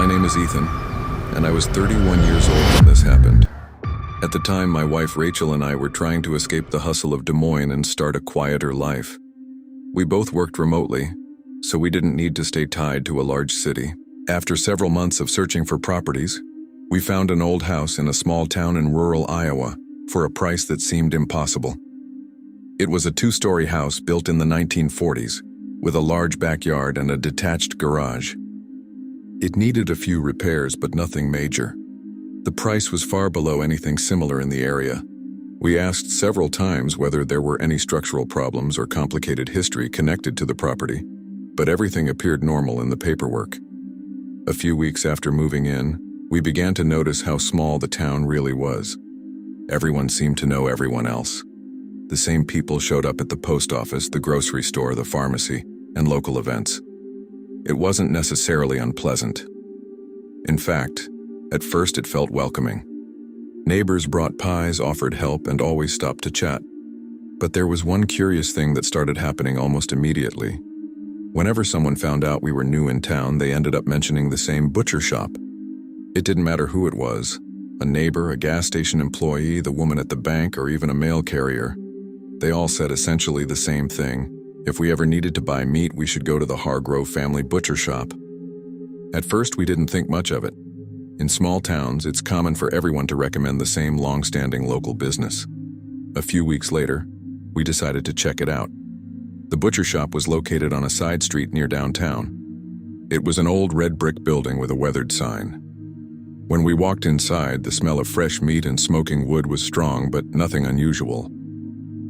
My name is Ethan, and I was 31 years old when this happened. At the time, my wife Rachel and I were trying to escape the hustle of Des Moines and start a quieter life. We both worked remotely, so we didn't need to stay tied to a large city. After several months of searching for properties, we found an old house in a small town in rural Iowa for a price that seemed impossible. It was a two-story house built in the 1940s, with a large backyard and a detached garage. It needed a few repairs, but nothing major. The price was far below anything similar in the area. We asked several times whether there were any structural problems or complicated history connected to the property, but everything appeared normal in the paperwork. A few weeks after moving in, we began to notice how small the town really was. Everyone seemed to know everyone else. The same people showed up at the post office, the grocery store, the pharmacy, and local events. It wasn't necessarily unpleasant. In fact, at first it felt welcoming. Neighbors brought pies, offered help, and always stopped to chat. But there was one curious thing that started happening almost immediately. Whenever someone found out we were new in town, they ended up mentioning the same butcher shop. It didn't matter who it was, a neighbor, a gas station employee, the woman at the bank, or even a mail carrier. They all said essentially the same thing. If we ever needed to buy meat, we should go to the Hargrove family butcher shop. At first, we didn't think much of it. In small towns, it's common for everyone to recommend the same long-standing local business. A few weeks later, we decided to check it out. The butcher shop was located on a side street near downtown. It was an old red brick building with a weathered sign. When we walked inside, the smell of fresh meat and smoking wood was strong, but nothing unusual.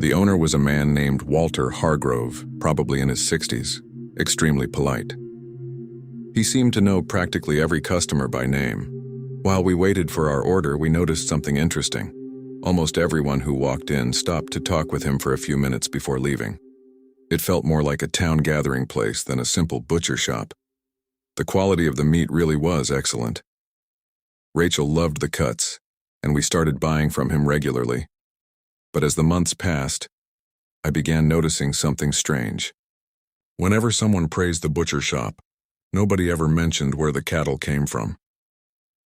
The owner was a man named Walter Hargrove, probably in his 60s, extremely polite. He seemed to know practically every customer by name. While we waited for our order, we noticed something interesting. Almost everyone who walked in stopped to talk with him for a few minutes before leaving. It felt more like a town gathering place than a simple butcher shop. The quality of the meat really was excellent. Rachel loved the cuts, and we started buying from him regularly. But as the months passed, I began noticing something strange. Whenever someone praised the butcher shop, nobody ever mentioned where the cattle came from.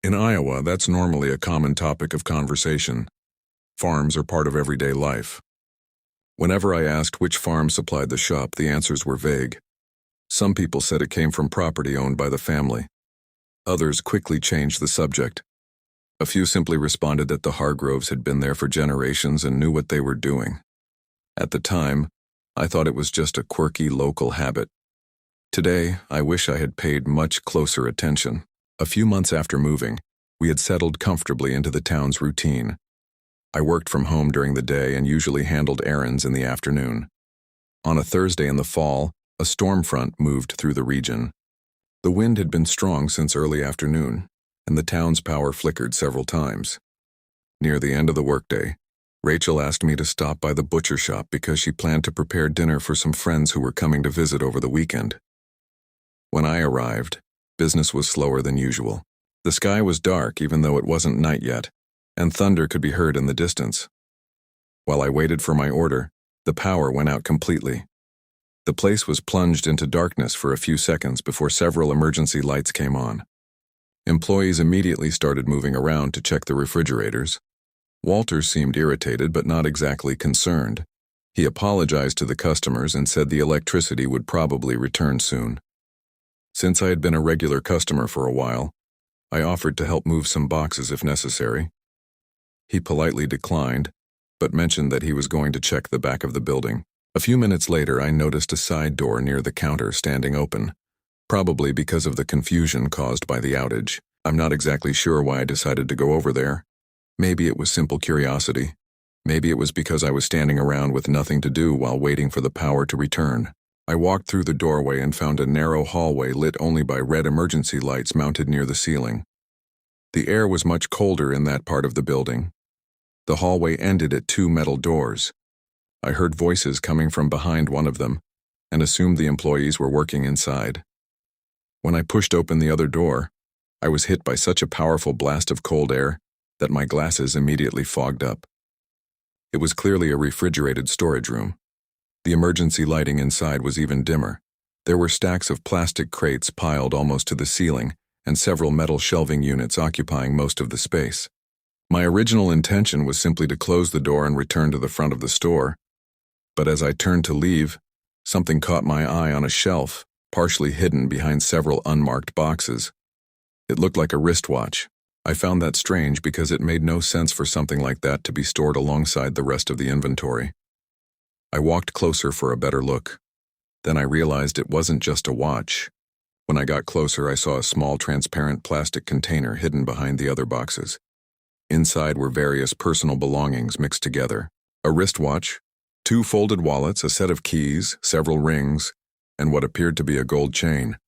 In Iowa, that's normally a common topic of conversation. Farms are part of everyday life. Whenever I asked which farm supplied the shop, the answers were vague. Some people said it came from property owned by the family. Others quickly changed the subject. A few simply responded that the Hargroves had been there for generations and knew what they were doing. At the time, I thought it was just a quirky local habit. Today, I wish I had paid much closer attention. A few months after moving, we had settled comfortably into the town's routine. I worked from home during the day and usually handled errands in the afternoon. On a Thursday in the fall, a storm front moved through the region. The wind had been strong since early afternoon, and the town's power flickered several times. Near the end of the workday, Rachel asked me to stop by the butcher shop because she planned to prepare dinner for some friends who were coming to visit over the weekend. When I arrived, business was slower than usual. The sky was dark even though it wasn't night yet, and thunder could be heard in the distance. While I waited for my order, the power went out completely. The place was plunged into darkness for a few seconds before several emergency lights came on. Employees immediately started moving around to check the refrigerators. Walter seemed irritated but not exactly concerned. He apologized to the customers and said the electricity would probably return soon. Since I had been a regular customer for a while, I offered to help move some boxes if necessary. He politely declined, but mentioned that he was going to check the back of the building. A few minutes later, I noticed a side door near the counter standing open, probably because of the confusion caused by the outage. I'm not exactly sure why I decided to go over there. Maybe it was simple curiosity. Maybe it was because I was standing around with nothing to do while waiting for the power to return. I walked through the doorway and found a narrow hallway lit only by red emergency lights mounted near the ceiling. The air was much colder in that part of the building. The hallway ended at two metal doors. I heard voices coming from behind one of them and assumed the employees were working inside. When I pushed open the other door, I was hit by such a powerful blast of cold air that my glasses immediately fogged up. It was clearly a refrigerated storage room. The emergency lighting inside was even dimmer. There were stacks of plastic crates piled almost to the ceiling, and several metal shelving units occupying most of the space. My original intention was simply to close the door and return to the front of the store, but as I turned to leave, something caught my eye on a shelf, partially hidden behind several unmarked boxes. It looked like a wristwatch. I found that strange because it made no sense for something like that to be stored alongside the rest of the inventory. I walked closer for a better look. Then I realized it wasn't just a watch. When I got closer, I saw a small transparent plastic container hidden behind the other boxes. Inside were various personal belongings mixed together: a wristwatch, 2 folded wallets, a set of keys, several rings, and what appeared to be a gold chain.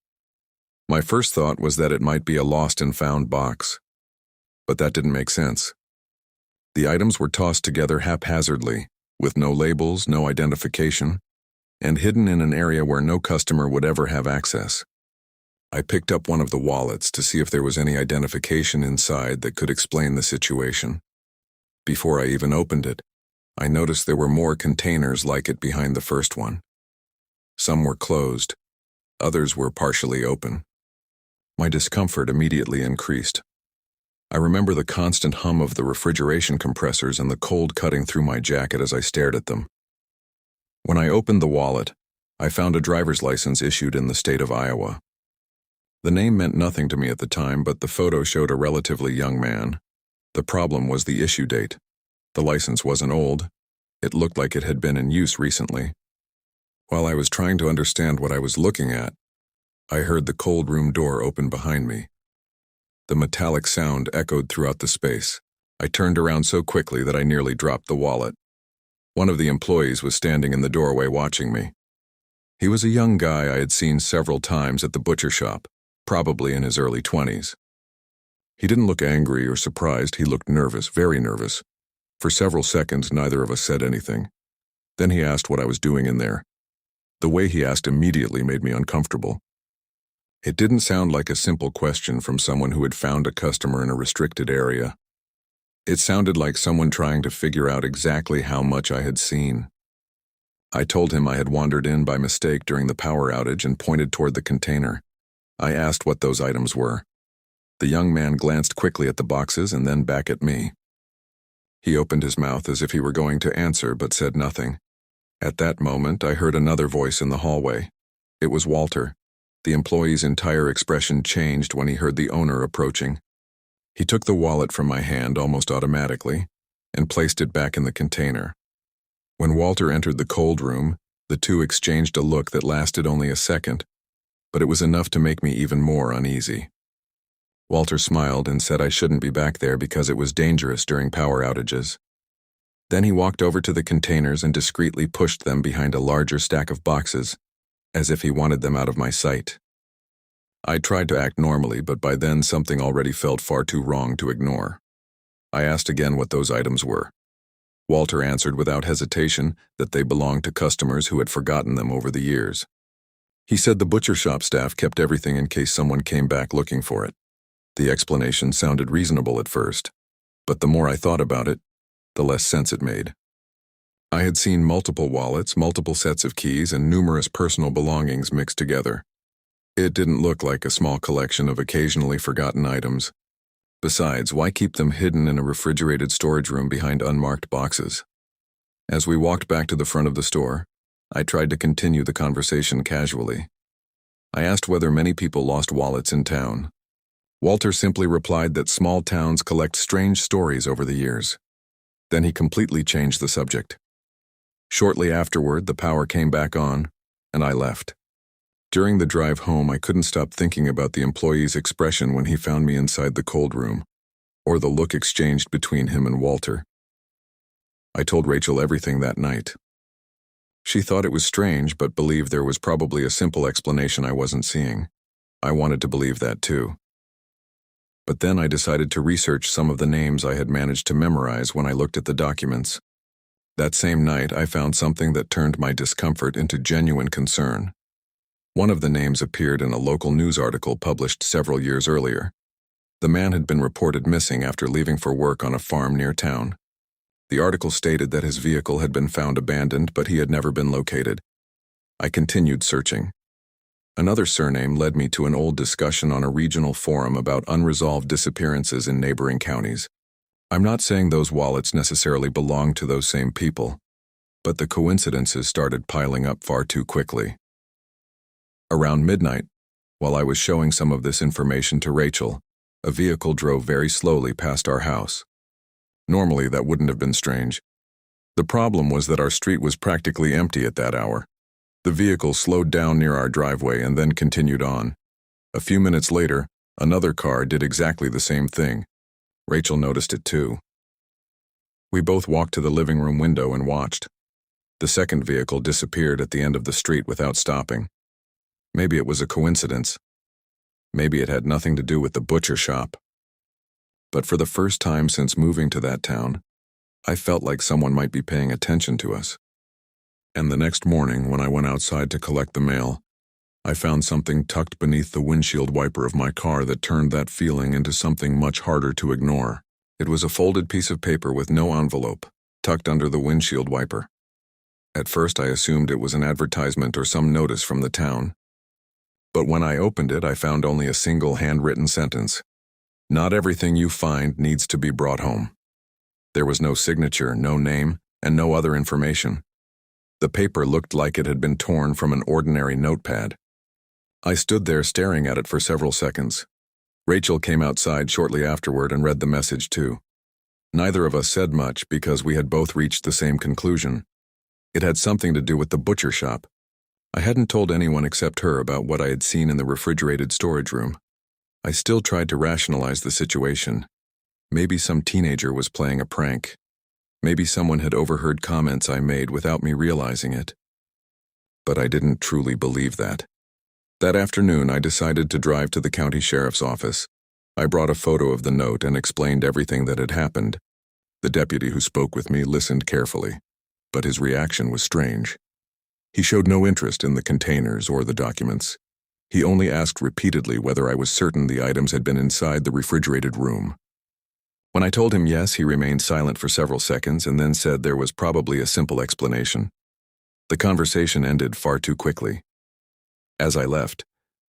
My first thought was that it might be a lost and found box, but that didn't make sense. The items were tossed together haphazardly, with no labels, no identification, and hidden in an area where no customer would ever have access. I picked up one of the wallets to see if there was any identification inside that could explain the situation. Before I even opened it, I noticed there were more containers like it behind the first one. Some were closed, others were partially open. My discomfort immediately increased. I remember the constant hum of the refrigeration compressors and the cold cutting through my jacket as I stared at them. When I opened the wallet, I found a driver's license issued in the state of Iowa. The name meant nothing to me at the time, but the photo showed a relatively young man. The problem was the issue date. The license wasn't old. It looked like it had been in use recently. While I was trying to understand what I was looking at, I heard the cold room door open behind me. The metallic sound echoed throughout the space. I turned around so quickly that I nearly dropped the wallet. One of the employees was standing in the doorway watching me. He was a young guy I had seen several times at the butcher shop, probably in his early 20s. He didn't look angry or surprised. He looked nervous, very nervous. For several seconds, neither of us said anything. Then he asked what I was doing in there. The way he asked immediately made me uncomfortable. It didn't sound like a simple question from someone who had found a customer in a restricted area. It sounded like someone trying to figure out exactly how much I had seen. I told him I had wandered in by mistake during the power outage and pointed toward the container. I asked what those items were. The young man glanced quickly at the boxes and then back at me. He opened his mouth as if he were going to answer, but said nothing. At that moment, I heard another voice in the hallway. It was Walter. The employee's entire expression changed when he heard the owner approaching. He took the wallet from my hand almost automatically and placed it back in the container. When Walter entered the cold room, the two exchanged a look that lasted only a second, but it was enough to make me even more uneasy. Walter smiled and said I shouldn't be back there because it was dangerous during power outages. Then he walked over to the containers and discreetly pushed them behind a larger stack of boxes, as if he wanted them out of my sight. I tried to act normally, but by then something already felt far too wrong to ignore. I asked again what those items were. Walter answered without hesitation that they belonged to customers who had forgotten them over the years. He said the butcher shop staff kept everything in case someone came back looking for it. The explanation sounded reasonable at first, but the more I thought about it, the less sense it made. I had seen multiple wallets, multiple sets of keys, and numerous personal belongings mixed together. It didn't look like a small collection of occasionally forgotten items. Besides, why keep them hidden in a refrigerated storage room behind unmarked boxes? As we walked back to the front of the store, I tried to continue the conversation casually. I asked whether many people lost wallets in town. Walter simply replied that small towns collect strange stories over the years. Then he completely changed the subject. Shortly afterward, the power came back on, and I left. During the drive home, I couldn't stop thinking about the employee's expression when he found me inside the cold room, or the look exchanged between him and Walter. I told Rachel everything that night. She thought it was strange, but believed there was probably a simple explanation I wasn't seeing. I wanted to believe that too. But then I decided to research some of the names I had managed to memorize when I looked at the documents. That same night, I found something that turned my discomfort into genuine concern. One of the names appeared in a local news article published several years earlier. The man had been reported missing after leaving for work on a farm near town. The article stated that his vehicle had been found abandoned, but he had never been located. I continued searching. Another surname led me to an old discussion on a regional forum about unresolved disappearances in neighboring counties. I'm not saying those wallets necessarily belong to those same people, but the coincidences started piling up far too quickly. Around midnight, while I was showing some of this information to Rachel, a vehicle drove very slowly past our house. Normally, that wouldn't have been strange. The problem was that our street was practically empty at that hour. The vehicle slowed down near our driveway and then continued on. A few minutes later, another car did exactly the same thing. Rachel noticed it too. We both walked to the living room window and watched. The second vehicle disappeared at the end of the street without stopping. Maybe it was a coincidence. Maybe it had nothing to do with the butcher shop. But for the first time since moving to that town, I felt like someone might be paying attention to us. And the next morning, when I went outside to collect the mail, I found something tucked beneath the windshield wiper of my car that turned that feeling into something much harder to ignore. It was a folded piece of paper with no envelope, tucked under the windshield wiper. At first, I assumed it was an advertisement or some notice from the town. But when I opened it, I found only a single handwritten sentence. Not everything you find needs to be brought home. There was no signature, no name, and no other information. The paper looked like it had been torn from an ordinary notepad. I stood there staring at it for several seconds. Rachel came outside shortly afterward and read the message too. Neither of us said much because we had both reached the same conclusion. It had something to do with the butcher shop. I hadn't told anyone except her about what I had seen in the refrigerated storage room. I still tried to rationalize the situation. Maybe some teenager was playing a prank. Maybe someone had overheard comments I made without me realizing it. But I didn't truly believe that. That afternoon, I decided to drive to the county sheriff's office. I brought a photo of the note and explained everything that had happened. The deputy who spoke with me listened carefully, but his reaction was strange. He showed no interest in the containers or the documents. He only asked repeatedly whether I was certain the items had been inside the refrigerated room. When I told him yes, he remained silent for several seconds and then said there was probably a simple explanation. The conversation ended far too quickly. As I left,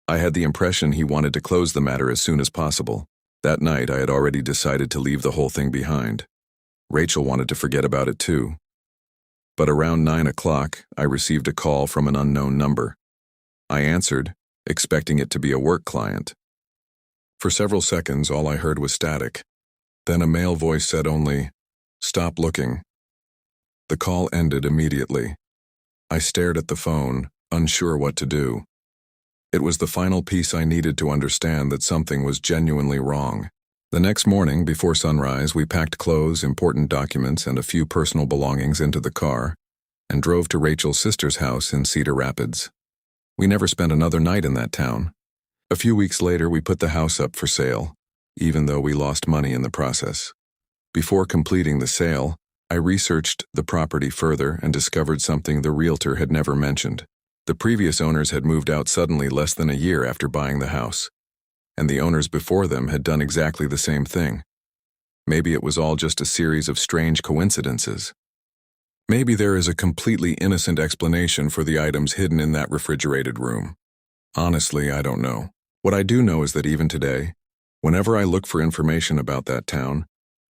I had the impression he wanted to close the matter as soon as possible. That night, I had already decided to leave the whole thing behind. Rachel wanted to forget about it too. But around 9 o'clock, I received a call from an unknown number. I answered, expecting it to be a work client. For several seconds, all I heard was static. Then a male voice said only, "Stop looking." The call ended immediately. I stared at the phone, unsure what to do. It was the final piece I needed to understand that something was genuinely wrong. The next morning, before sunrise, we packed clothes, important documents, and a few personal belongings into the car and drove to Rachel's sister's house in Cedar Rapids. We never spent another night in that town. A few weeks later, we put the house up for sale, even though we lost money in the process. Before completing the sale, I researched the property further and discovered something the realtor had never mentioned. The previous owners had moved out suddenly less than a year after buying the house, and the owners before them had done exactly the same thing. Maybe it was all just a series of strange coincidences. Maybe there is a completely innocent explanation for the items hidden in that refrigerated room. Honestly, I don't know. What I do know is that even today, whenever I look for information about that town,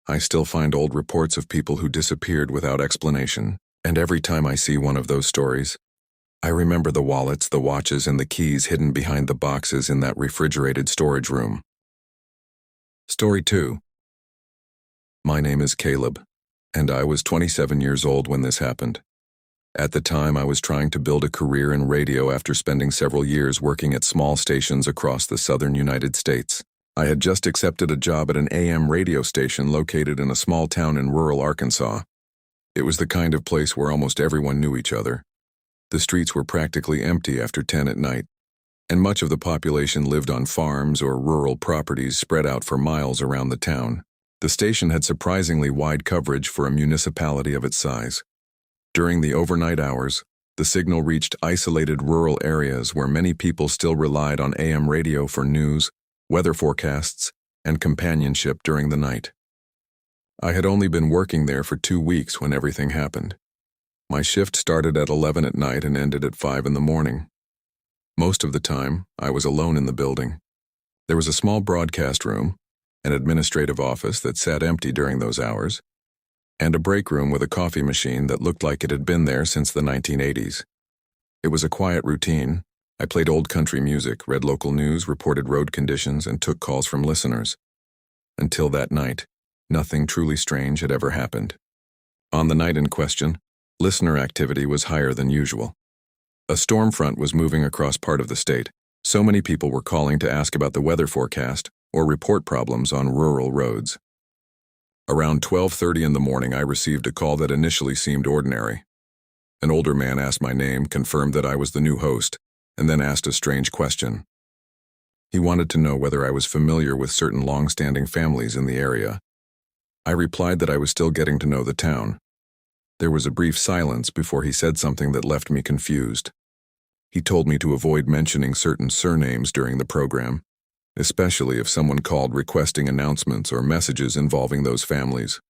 I still find old reports of people who disappeared without explanation, and every time I see one of those stories, I remember the wallets, the watches, and the keys hidden behind the boxes in that refrigerated storage room. Story 2. My name is Caleb, and I was 27 years old when this happened. At the time, I was trying to build a career in radio after spending several years working at small stations across the southern United States. I had just accepted a job at an AM radio station located in a small town in rural Arkansas. It was the kind of place where almost everyone knew each other. The streets were practically empty after 10 at night, and much of the population lived on farms or rural properties spread out for miles around the town. The station had surprisingly wide coverage for a municipality of its size. During the overnight hours, the signal reached isolated rural areas where many people still relied on AM radio for news, weather forecasts, and companionship during the night. I had only been working there for 2 weeks when everything happened. My shift started at 11 at night and ended at 5 in the morning. Most of the time, I was alone in the building. There was a small broadcast room, an administrative office that sat empty during those hours, and a break room with a coffee machine that looked like it had been there since the 1980s. It was a quiet routine. I played old country music, read local news, reported road conditions, and took calls from listeners. Until that night, nothing truly strange had ever happened. On the night in question, listener activity was higher than usual. A storm front was moving across part of the state. So many people were calling to ask about the weather forecast or report problems on rural roads. Around 12:30 in the morning, I received a call that initially seemed ordinary. An older man asked my name, confirmed that I was the new host, and then asked a strange question. He wanted to know whether I was familiar with certain long-standing families in the area. I replied that I was still getting to know the town. There was a brief silence before he said something that left me confused. He told me to avoid mentioning certain surnames during the program, especially if someone called requesting announcements or messages involving those families.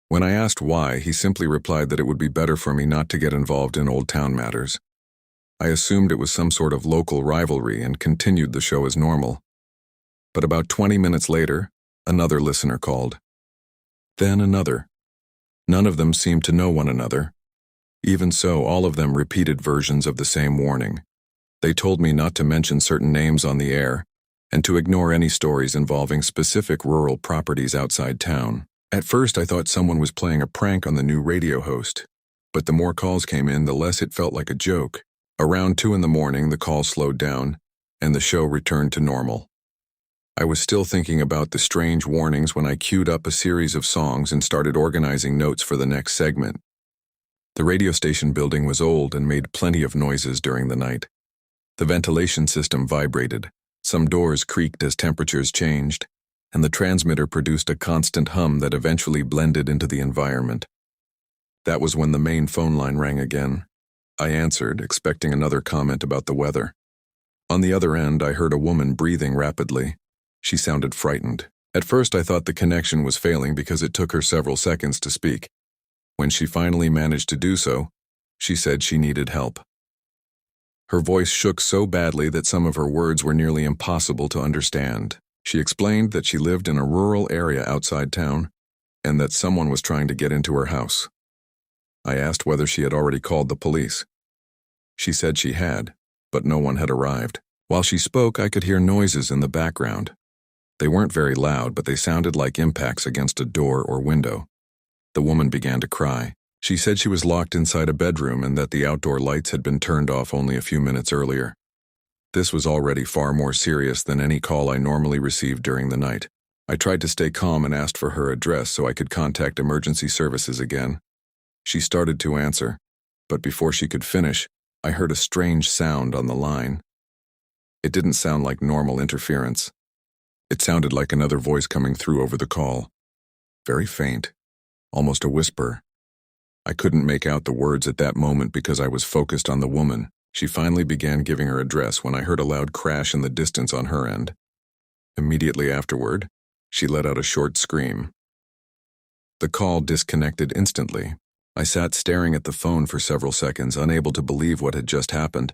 When I asked why, he simply replied that it would be better for me not to get involved in old town matters. I assumed it was some sort of local rivalry and continued the show as normal. But about 20 minutes later, another listener called. Then another. None of them seemed to know one another. Even so, all of them repeated versions of the same warning. They told me not to mention certain names on the air, and to ignore any stories involving specific rural properties outside town. At first, I thought someone was playing a prank on the new radio host, but the more calls came in, the less it felt like a joke. Around 2 in the morning, the call slowed down, and the show returned to normal. I was still thinking about the strange warnings when I queued up a series of songs and started organizing notes for the next segment. The radio station building was old and made plenty of noises during the night. The ventilation system vibrated. Some doors creaked as temperatures changed, and the transmitter produced a constant hum that eventually blended into the environment. That was when the main phone line rang again. I answered, expecting another comment about the weather. On the other end, I heard a woman breathing rapidly. She sounded frightened. At first, I thought the connection was failing because it took her several seconds to speak. When she finally managed to do so, she said she needed help. Her voice shook so badly that some of her words were nearly impossible to understand. She explained that she lived in a rural area outside town and that someone was trying to get into her house. I asked whether she had already called the police. She said she had, but no one had arrived. While she spoke, I could hear noises in the background. They weren't very loud, but they sounded like impacts against a door or window. The woman began to cry. She said she was locked inside a bedroom and that the outdoor lights had been turned off only a few minutes earlier. This was already far more serious than any call I normally received during the night. I tried to stay calm and asked for her address so I could contact emergency services again. She started to answer, but before she could finish, I heard a strange sound on the line. It didn't sound like normal interference. It sounded like another voice coming through over the call. Very faint, almost a whisper. I couldn't make out the words at that moment because I was focused on the woman. She finally began giving her address when I heard a loud crash in the distance on her end. Immediately afterward, she let out a short scream. The call disconnected instantly. I sat staring at the phone for several seconds, unable to believe what had just happened.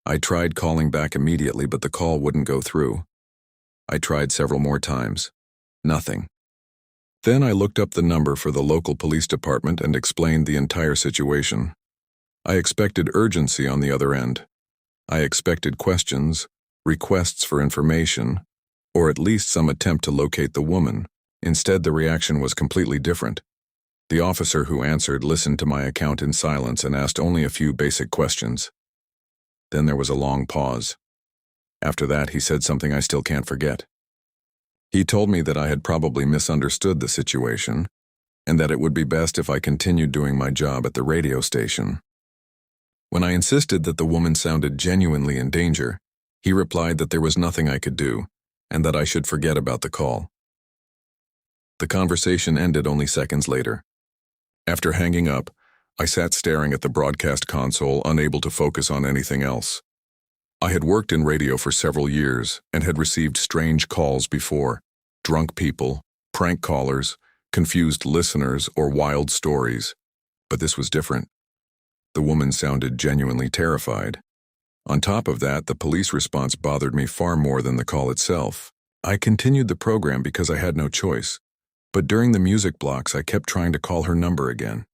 I tried calling back immediately, but the call wouldn't go through. I tried several more times. Nothing. Then I looked up the number for the local police department and explained the entire situation. I expected urgency on the other end. I expected questions, requests for information, or at least some attempt to locate the woman. Instead, the reaction was completely different. The officer who answered listened to my account in silence and asked only a few basic questions. Then there was a long pause. After that, he said something I still can't forget. He told me that I had probably misunderstood the situation, and that it would be best if I continued doing my job at the radio station. When I insisted that the woman sounded genuinely in danger, he replied that there was nothing I could do, and that I should forget about the call. The conversation ended only seconds later. After hanging up, I sat staring at the broadcast console, unable to focus on anything else. I had worked in radio for several years and had received strange calls before: drunk people, prank callers, confused listeners, or wild stories. But this was different. The woman sounded genuinely terrified. On top of that, the police response bothered me far more than the call itself. I continued the program because I had no choice, but during the music blocks I kept trying to call her number again.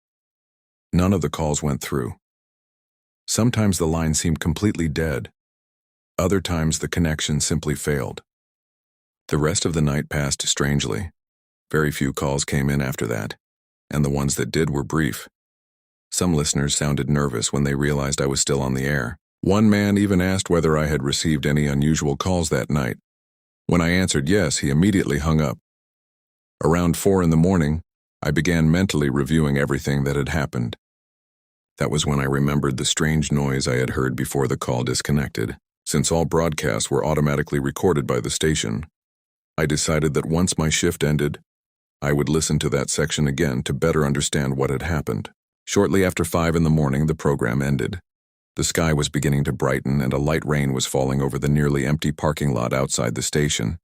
None of the calls went through. Sometimes the line seemed completely dead. Other times the connection simply failed. The rest of the night passed strangely. Very few calls came in after that, and the ones that did were brief. Some listeners sounded nervous when they realized I was still on the air. One man even asked whether I had received any unusual calls that night. When I answered yes, he immediately hung up. Around 4 in the morning, I began mentally reviewing everything that had happened. That was when I remembered the strange noise I had heard before the call disconnected. Since all broadcasts were automatically recorded by the station, I decided that once my shift ended, I would listen to that section again to better understand what had happened. Shortly after 5 in the morning, the program ended. The sky was beginning to brighten and a light rain was falling over the nearly empty parking lot outside the station.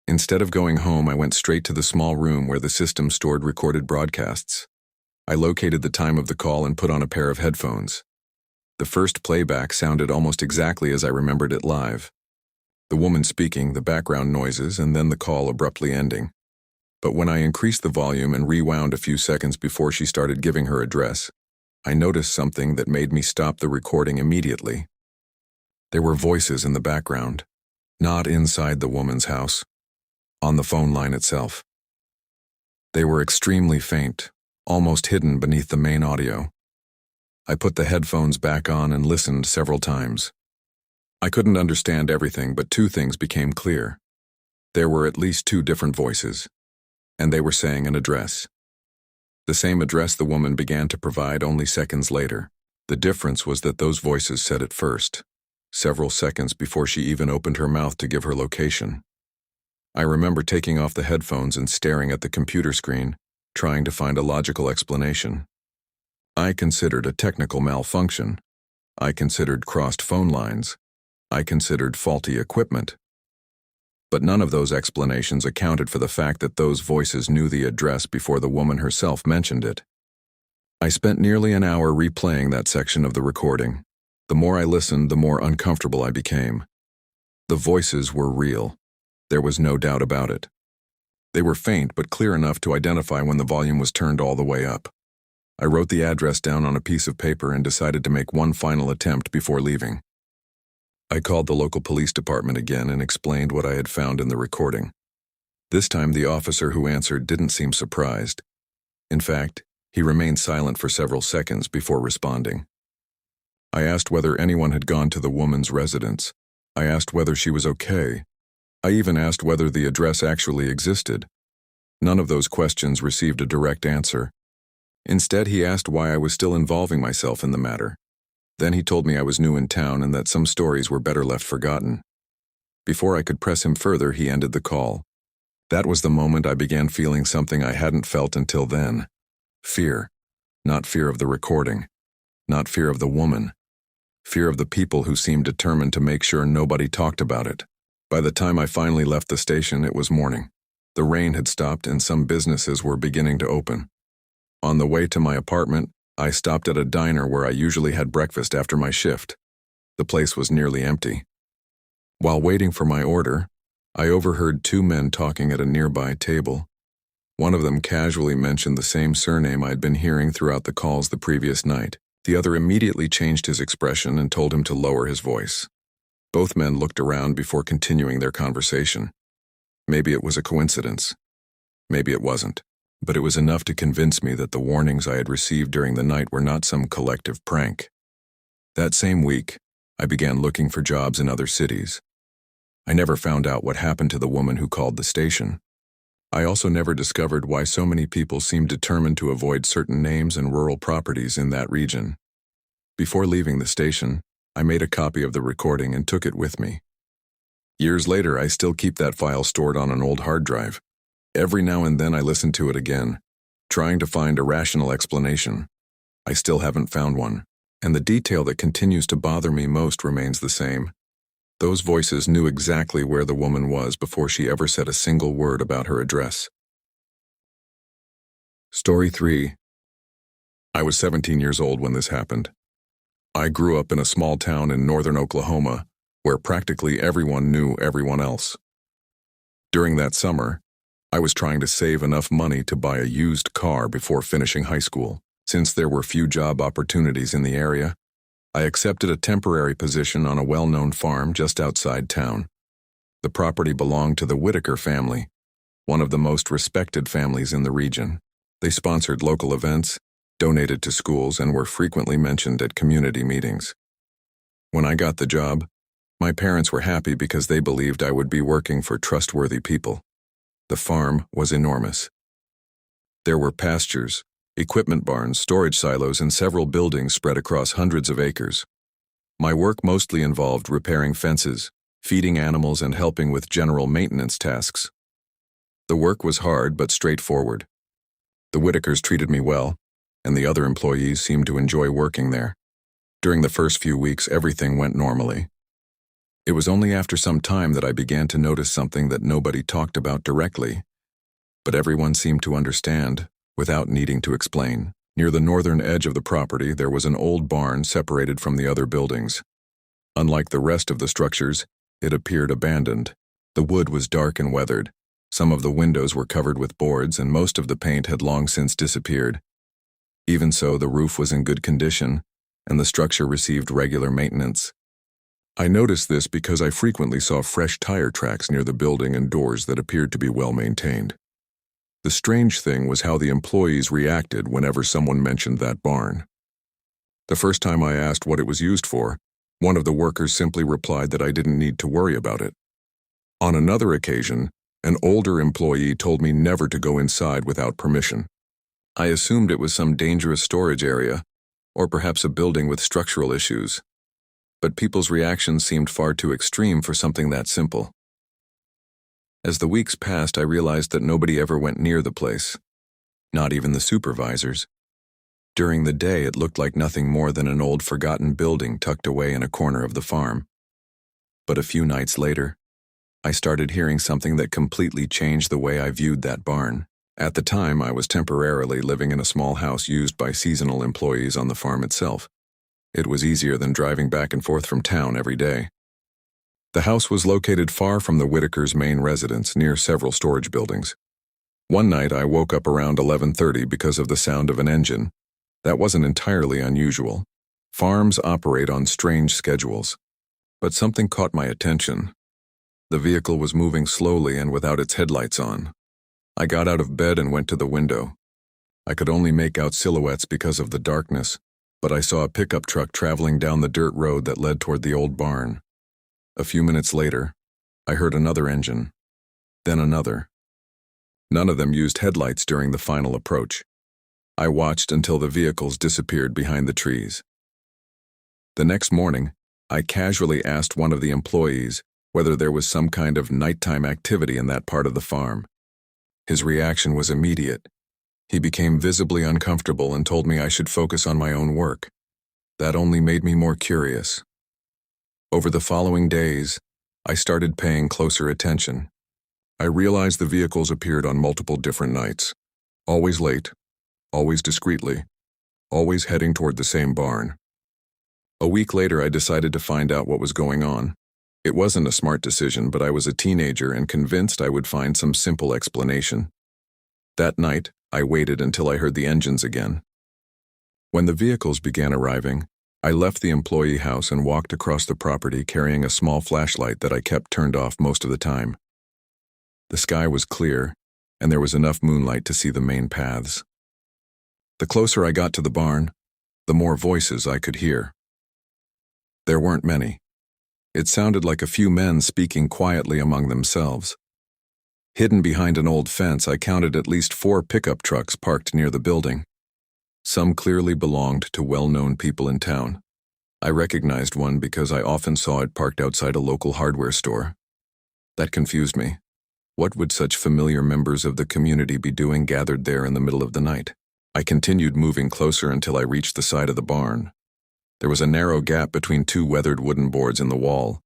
Instead of going home, I went straight to the small room where the system stored recorded broadcasts. I located the time of the call and put on a pair of headphones. The first playback sounded almost exactly as I remembered it live. The woman speaking, the background noises, and then the call abruptly ending. But when I increased the volume and rewound a few seconds before she started giving her address, I noticed something that made me stop the recording immediately. There were voices in the background, not inside the woman's house, on the phone line itself. They were extremely faint, almost hidden beneath the main audio. I put the headphones back on and listened several times. I couldn't understand everything, but 2 things became clear. There were at least 2 different voices, and they were saying an address. The same address the woman began to provide only seconds later. The difference was that those voices said it first, several seconds before she even opened her mouth to give her location. I remember taking off the headphones and staring at the computer screen, trying to find a logical explanation. I considered a technical malfunction. I considered crossed phone lines. I considered faulty equipment. But none of those explanations accounted for the fact that those voices knew the address before the woman herself mentioned it. I spent nearly an hour replaying that section of the recording. The more I listened, the more uncomfortable I became. The voices were real. There was no doubt about it. They were faint but clear enough to identify when the volume was turned all the way up. I wrote the address down on a piece of paper and decided to make one final attempt before leaving. I called the local police department again and explained what I had found in the recording. This time the officer who answered didn't seem surprised. In fact, he remained silent for several seconds before responding. I asked whether anyone had gone to the woman's residence. I asked whether she was okay. I even asked whether the address actually existed. None of those questions received a direct answer. Instead, he asked why I was still involving myself in the matter. Then he told me I was new in town and that some stories were better left forgotten. Before I could press him further, he ended the call. That was the moment I began feeling something I hadn't felt until then. Fear. Not fear of the recording. Not fear of the woman. Fear of the people who seemed determined to make sure nobody talked about it. By the time I finally left the station, it was morning. The rain had stopped and some businesses were beginning to open. On the way to my apartment, I stopped at a diner where I usually had breakfast after my shift. The place was nearly empty. While waiting for my order, I overheard 2 men talking at a nearby table. One of them casually mentioned the same surname I'd been hearing throughout the calls the previous night. The other immediately changed his expression and told him to lower his voice. Both men looked around before continuing their conversation. Maybe it was a coincidence. Maybe it wasn't. But it was enough to convince me that the warnings I had received during the night were not some collective prank. That same week, I began looking for jobs in other cities. I never found out what happened to the woman who called the station. I also never discovered why so many people seemed determined to avoid certain names and rural properties in that region. Before leaving the station, I made a copy of the recording and took it with me. Years later, I still keep that file stored on an old hard drive. Every now and then I listen to it again, trying to find a rational explanation. I still haven't found one, and the detail that continues to bother me most remains the same. Those voices knew exactly where the woman was before she ever said a single word about her address. Story 3. I was 17 years old when this happened. I grew up in a small town in northern Oklahoma, where practically everyone knew everyone else. During that summer, I was trying to save enough money to buy a used car before finishing high school. Since there were few job opportunities in the area, I accepted a temporary position on a well-known farm just outside town. The property belonged to the Whitaker family, one of the most respected families in the region. They sponsored local events, donated to schools, and were frequently mentioned at community meetings. When I got the job, my parents were happy because they believed I would be working for trustworthy people. The farm was enormous. There were pastures, equipment barns, storage silos, and several buildings spread across hundreds of acres. My work mostly involved repairing fences, feeding animals, and helping with general maintenance tasks. The work was hard but straightforward. The Whitakers treated me well, and the other employees seemed to enjoy working there. During the first few weeks, everything went normally. It was only after some time that I began to notice something that nobody talked about directly, but everyone seemed to understand without needing to explain. Near the northern edge of the property, there was an old barn separated from the other buildings. Unlike the rest of the structures, it appeared abandoned. The wood was dark and weathered. Some of the windows were covered with boards, and most of the paint had long since disappeared. Even so, the roof was in good condition, and the structure received regular maintenance. I noticed this because I frequently saw fresh tire tracks near the building and doors that appeared to be well maintained. The strange thing was how the employees reacted whenever someone mentioned that barn. The first time I asked what it was used for, one of the workers simply replied that I didn't need to worry about it. On another occasion, an older employee told me never to go inside without permission. I assumed it was some dangerous storage area, or perhaps a building with structural issues. But people's reactions seemed far too extreme for something that simple. As the weeks passed, I realized that nobody ever went near the place, not even the supervisors. During the day, it looked like nothing more than an old forgotten building tucked away in a corner of the farm. But a few nights later, I started hearing something that completely changed the way I viewed that barn. At the time, I was temporarily living in a small house used by seasonal employees on the farm itself. It was easier than driving back and forth from town every day. The house was located far from the Whitakers' main residence, near several storage buildings. One night, I woke up around 11:30 because of the sound of an engine. That wasn't entirely unusual. Farms operate on strange schedules. But something caught my attention. The vehicle was moving slowly and without its headlights on. I got out of bed and went to the window. I could only make out silhouettes because of the darkness, but I saw a pickup truck traveling down the dirt road that led toward the old barn. A few minutes later, I heard another engine, then another. None of them used headlights during the final approach. I watched until the vehicles disappeared behind the trees. The next morning, I casually asked one of the employees whether there was some kind of nighttime activity in that part of the farm. His reaction was immediate. He became visibly uncomfortable and told me I should focus on my own work. That only made me more curious. Over the following days, I started paying closer attention. I realized the vehicles appeared on multiple different nights, always late, always discreetly, always heading toward the same barn. A week later, I decided to find out what was going on. It wasn't a smart decision, but I was a teenager and convinced I would find some simple explanation. That night, I waited until I heard the engines again. When the vehicles began arriving, I left the employee house and walked across the property carrying a small flashlight that I kept turned off most of the time. The sky was clear, and there was enough moonlight to see the main paths. The closer I got to the barn, the more voices I could hear. There weren't many. It sounded like a few men speaking quietly among themselves. Hidden behind an old fence, I counted at least 4 pickup trucks parked near the building. Some clearly belonged to well-known people in town. I recognized one because I often saw it parked outside a local hardware store. That confused me. What would such familiar members of the community be doing gathered there in the middle of the night? I continued moving closer until I reached the side of the barn. There was a narrow gap between 2 weathered wooden boards in the wall.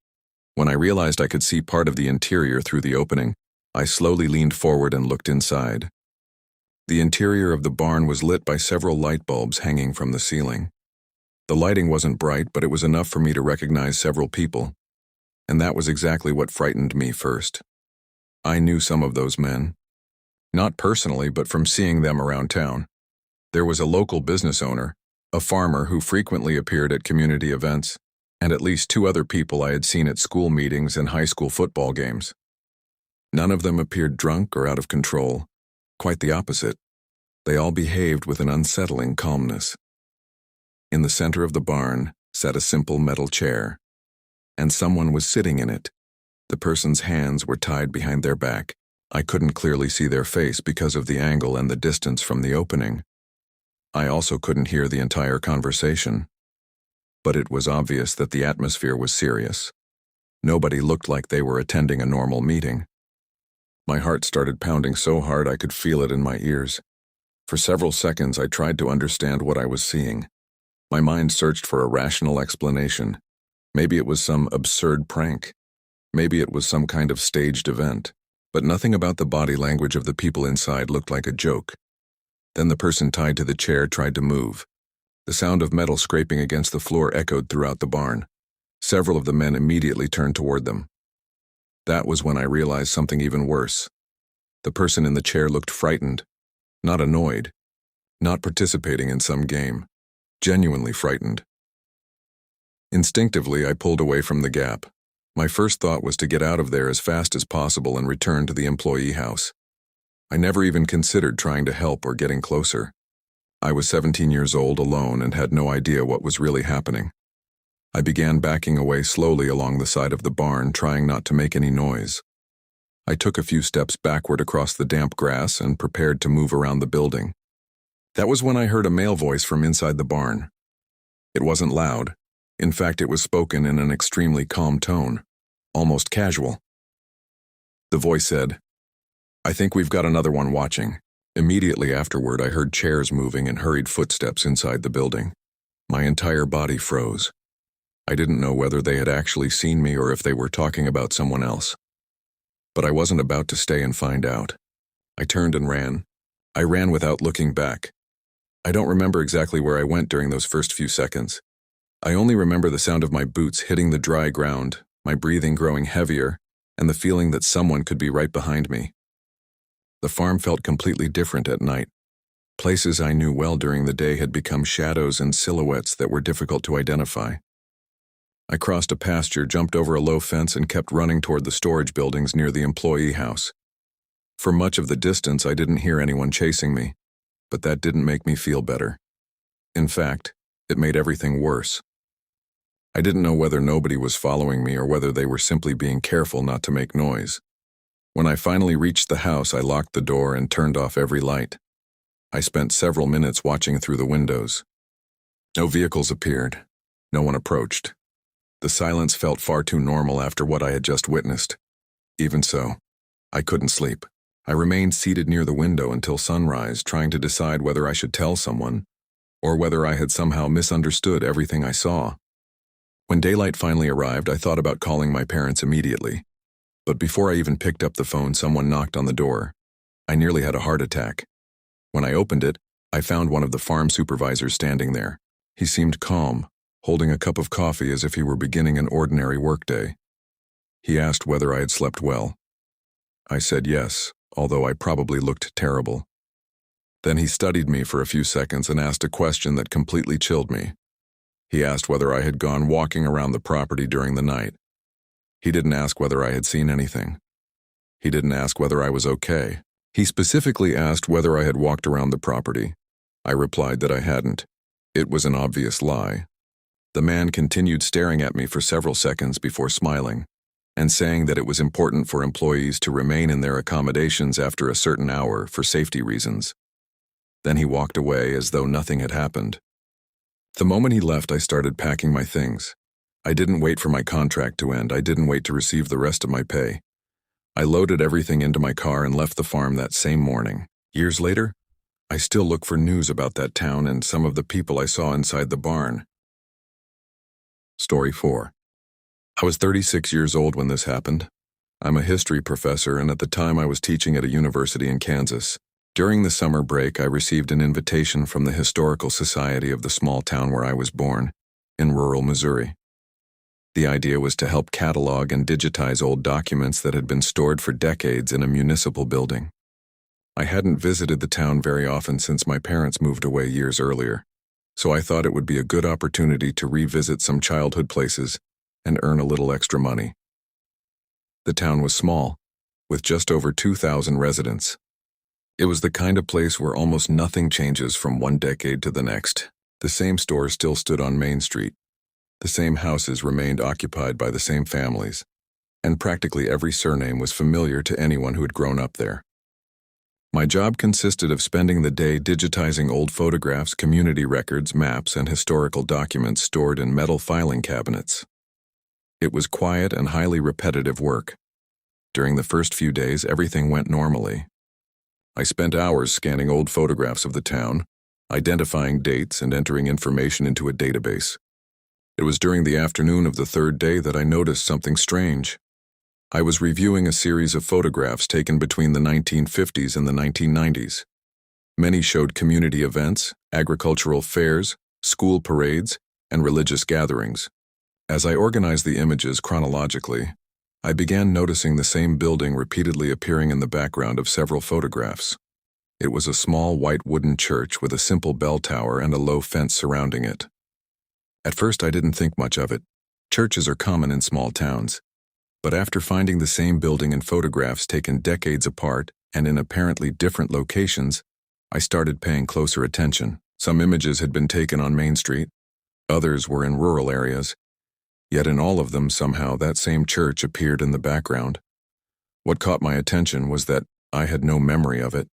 When I realized I could see part of the interior through the opening, I slowly leaned forward and looked inside. The interior of the barn was lit by several light bulbs hanging from the ceiling. The lighting wasn't bright, but it was enough for me to recognize several people, and that was exactly what frightened me first. I knew some of those men. Not personally, but from seeing them around town. There was a local business owner, a farmer who frequently appeared at community events, and at least 2 other people I had seen at school meetings and high school football games. None of them appeared drunk or out of control. Quite the opposite. They all behaved with an unsettling calmness. In the center of the barn sat a simple metal chair, and someone was sitting in it. The person's hands were tied behind their back. I couldn't clearly see their face because of the angle and the distance from the opening. I also couldn't hear the entire conversation. But it was obvious that the atmosphere was serious. Nobody looked like they were attending a normal meeting. My heart started pounding so hard I could feel it in my ears. For several seconds I tried to understand what I was seeing. My mind searched for a rational explanation. Maybe it was some absurd prank. Maybe it was some kind of staged event. But nothing about the body language of the people inside looked like a joke. Then the person tied to the chair tried to move. The sound of metal scraping against the floor echoed throughout the barn. Several of the men immediately turned toward them. That was when I realized something even worse. The person in the chair looked frightened, not annoyed, not participating in some game, genuinely frightened. Instinctively, I pulled away from the gap. My first thought was to get out of there as fast as possible and return to the employee house. I never even considered trying to help or getting closer. I was 17 years old, alone, and had no idea what was really happening. I began backing away slowly along the side of the barn, trying not to make any noise. I took a few steps backward across the damp grass and prepared to move around the building. That was when I heard a male voice from inside the barn. It wasn't loud. In fact, it was spoken in an extremely calm tone, almost casual. The voice said, "I think we've got another one watching." Immediately afterward, I heard chairs moving and hurried footsteps inside the building. My entire body froze. I didn't know whether they had actually seen me or if they were talking about someone else. But I wasn't about to stay and find out. I turned and ran. I ran without looking back. I don't remember exactly where I went during those first few seconds. I only remember the sound of my boots hitting the dry ground, my breathing growing heavier, and the feeling that someone could be right behind me. The farm felt completely different at night. Places I knew well during the day had become shadows and silhouettes that were difficult to identify. I crossed a pasture, jumped over a low fence, and kept running toward the storage buildings near the employee house. For much of the distance, I didn't hear anyone chasing me, but that didn't make me feel better. In fact, it made everything worse. I didn't know whether nobody was following me or whether they were simply being careful not to make noise. When I finally reached the house, I locked the door and turned off every light. I spent several minutes watching through the windows. No vehicles appeared. No one approached. The silence felt far too normal after what I had just witnessed. Even so, I couldn't sleep. I remained seated near the window until sunrise, trying to decide whether I should tell someone, or whether I had somehow misunderstood everything I saw. When daylight finally arrived, I thought about calling my parents immediately. But before I even picked up the phone, someone knocked on the door. I nearly had a heart attack. When I opened it, I found one of the farm supervisors standing there. He seemed calm, holding a cup of coffee as if he were beginning an ordinary workday. He asked whether I had slept well. I said yes, although I probably looked terrible. Then he studied me for a few seconds and asked a question that completely chilled me. He asked whether I had gone walking around the property during the night. He didn't ask whether I had seen anything. He didn't ask whether I was okay. He specifically asked whether I had walked around the property. I replied that I hadn't. It was an obvious lie. The man continued staring at me for several seconds before smiling and saying that it was important for employees to remain in their accommodations after a certain hour for safety reasons. Then he walked away as though nothing had happened. The moment he left, I started packing my things. I didn't wait for my contract to end. I didn't wait to receive the rest of my pay. I loaded everything into my car and left the farm that same morning. Years later, I still look for news about that town and some of the people I saw inside the barn. Story 4. I was 36 years old when this happened. I'm a history professor, and at the time I was teaching at a university in Kansas. During the summer break, I received an invitation from the Historical Society of the small town where I was born in rural Missouri. The idea was to help catalog and digitize old documents that had been stored for decades in a municipal building. I hadn't visited the town very often since my parents moved away years earlier, so I thought it would be a good opportunity to revisit some childhood places and earn a little extra money. The town was small, with just over 2,000 residents. It was the kind of place where almost nothing changes from one decade to the next. The same stores still stood on Main Street. The same houses remained occupied by the same families, and practically every surname was familiar to anyone who had grown up there. My job consisted of spending the day digitizing old photographs, community records, maps, and historical documents stored in metal filing cabinets. It was quiet and highly repetitive work. During the first few days, everything went normally. I spent hours scanning old photographs of the town, identifying dates and entering information into a database. It was during the afternoon of the third day that I noticed something strange. I was reviewing a series of photographs taken between the 1950s and the 1990s. Many showed community events, agricultural fairs, school parades, and religious gatherings. As I organized the images chronologically, I began noticing the same building repeatedly appearing in the background of several photographs. It was a small white wooden church with a simple bell tower and a low fence surrounding it. At first I didn't think much of it. Churches are common in small towns. But after finding the same building in photographs taken decades apart and in apparently different locations, I started paying closer attention. Some images had been taken on Main Street, others were in rural areas, yet in all of them somehow that same church appeared in the background. What caught my attention was that I had no memory of it.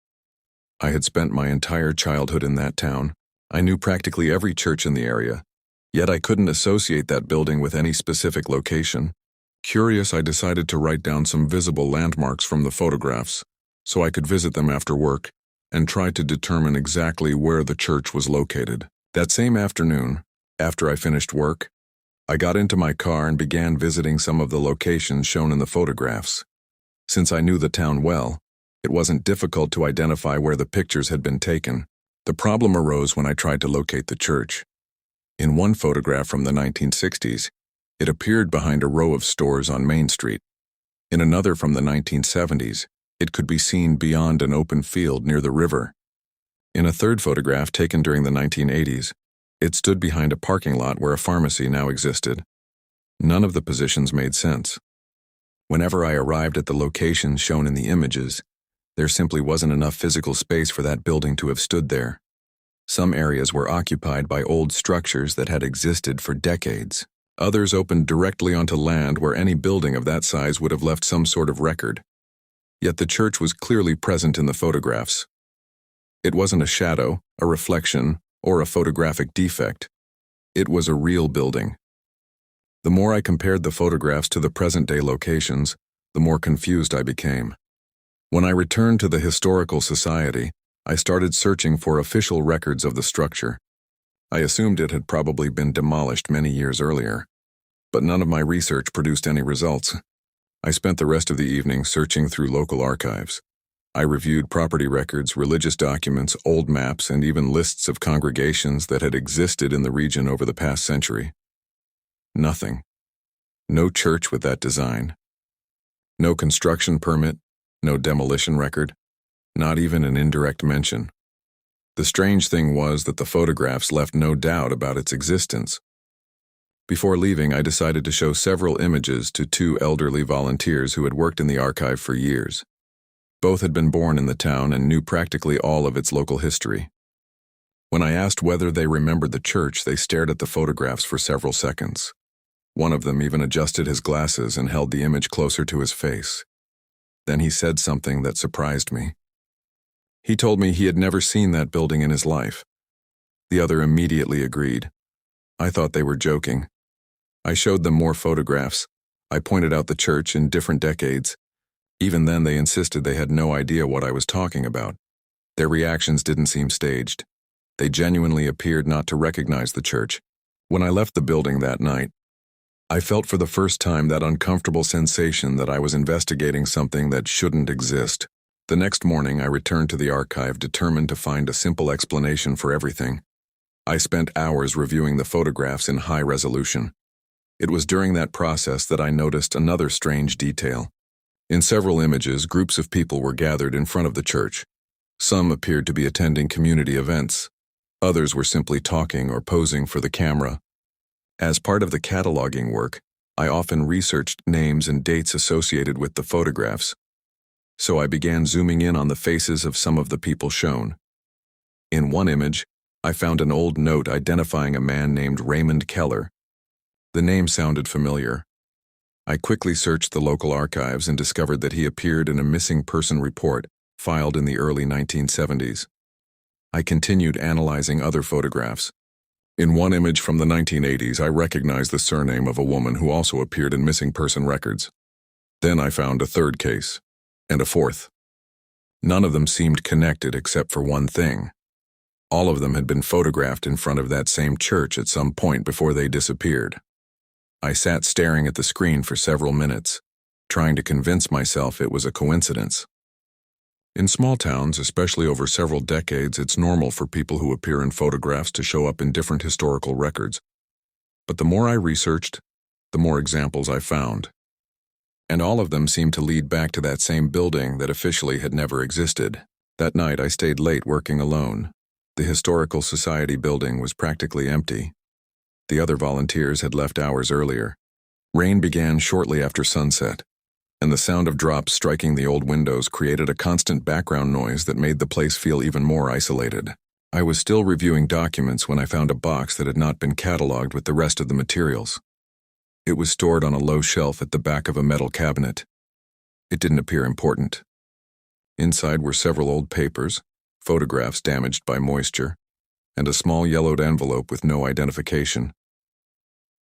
I had spent my entire childhood in that town. I knew practically every church in the area, yet I couldn't associate that building with any specific location. Curious, I decided to write down some visible landmarks from the photographs, so I could visit them after work and try to determine exactly where the church was located. That same afternoon, after I finished work, I got into my car and began visiting some of the locations shown in the photographs. Since I knew the town well, it wasn't difficult to identify where the pictures had been taken. The problem arose when I tried to locate the church. In one photograph from the 1960s, it appeared behind a row of stores on Main Street. In another from the 1970s, it could be seen beyond an open field near the river. In a third photograph taken during the 1980s, it stood behind a parking lot where a pharmacy now existed. None of the positions made sense. Whenever I arrived at the locations shown in the images, there simply wasn't enough physical space for that building to have stood there. Some areas were occupied by old structures that had existed for decades. Others opened directly onto land where any building of that size would have left some sort of record. Yet the church was clearly present in the photographs. It wasn't a shadow, a reflection, or a photographic defect. It was a real building. The more I compared the photographs to the present-day locations, the more confused I became. When I returned to the Historical Society, I started searching for official records of the structure. I assumed it had probably been demolished many years earlier, but none of my research produced any results. I spent the rest of the evening searching through local archives. I reviewed property records, religious documents, old maps, and even lists of congregations that had existed in the region over the past century. Nothing. No church with that design. No construction permit, no demolition record, not even an indirect mention. The strange thing was that the photographs left no doubt about its existence. Before leaving, I decided to show several images to two elderly volunteers who had worked in the archive for years. Both had been born in the town and knew practically all of its local history. When I asked whether they remembered the church, they stared at the photographs for several seconds. One of them even adjusted his glasses and held the image closer to his face. Then he said something that surprised me. He told me he had never seen that building in his life. The other immediately agreed. I thought they were joking. I showed them more photographs. I pointed out the church in different decades. Even then, they insisted they had no idea what I was talking about. Their reactions didn't seem staged. They genuinely appeared not to recognize the church. When I left the building that night, I felt for the first time that uncomfortable sensation that I was investigating something that shouldn't exist. The next morning, I returned to the archive determined to find a simple explanation for everything. I spent hours reviewing the photographs in high resolution. It was during that process that I noticed another strange detail. In several images, groups of people were gathered in front of the church. Some appeared to be attending community events. Others were simply talking or posing for the camera. As part of the cataloging work, I often researched names and dates associated with the photographs. So I began zooming in on the faces of some of the people shown. In one image, I found an old note identifying a man named Raymond Keller. The name sounded familiar. I quickly searched the local archives and discovered that he appeared in a missing person report filed in the early 1970s. I continued analyzing other photographs. In one image from the 1980s, I recognized the surname of a woman who also appeared in missing person records. Then I found a third case, and a fourth. None of them seemed connected except for one thing. All of them had been photographed in front of that same church at some point before they disappeared. I sat staring at the screen for several minutes, trying to convince myself it was a coincidence. In small towns, especially over several decades, it's normal for people who appear in photographs to show up in different historical records. But the more I researched, the more examples I found. And all of them seemed to lead back to that same building that officially had never existed. That night I stayed late working alone. The Historical Society building was practically empty. The other volunteers had left hours earlier. Rain began shortly after sunset, and the sound of drops striking the old windows created a constant background noise that made the place feel even more isolated. I was still reviewing documents when I found a box that had not been cataloged with the rest of the materials. It was stored on a low shelf at the back of a metal cabinet. It didn't appear important. Inside were several old papers, photographs damaged by moisture, and a small yellowed envelope with no identification.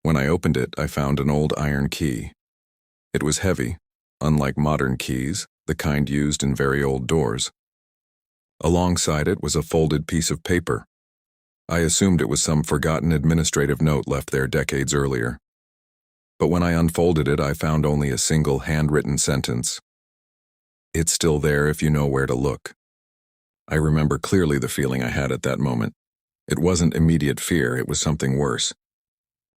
When I opened it, I found an old iron key. It was heavy, unlike modern keys, the kind used in very old doors. Alongside it was a folded piece of paper. I assumed it was some forgotten administrative note left there decades earlier. But when I unfolded it, I found only a single handwritten sentence. "It's still there if you know where to look." I remember clearly the feeling I had at that moment. It wasn't immediate fear, it was something worse.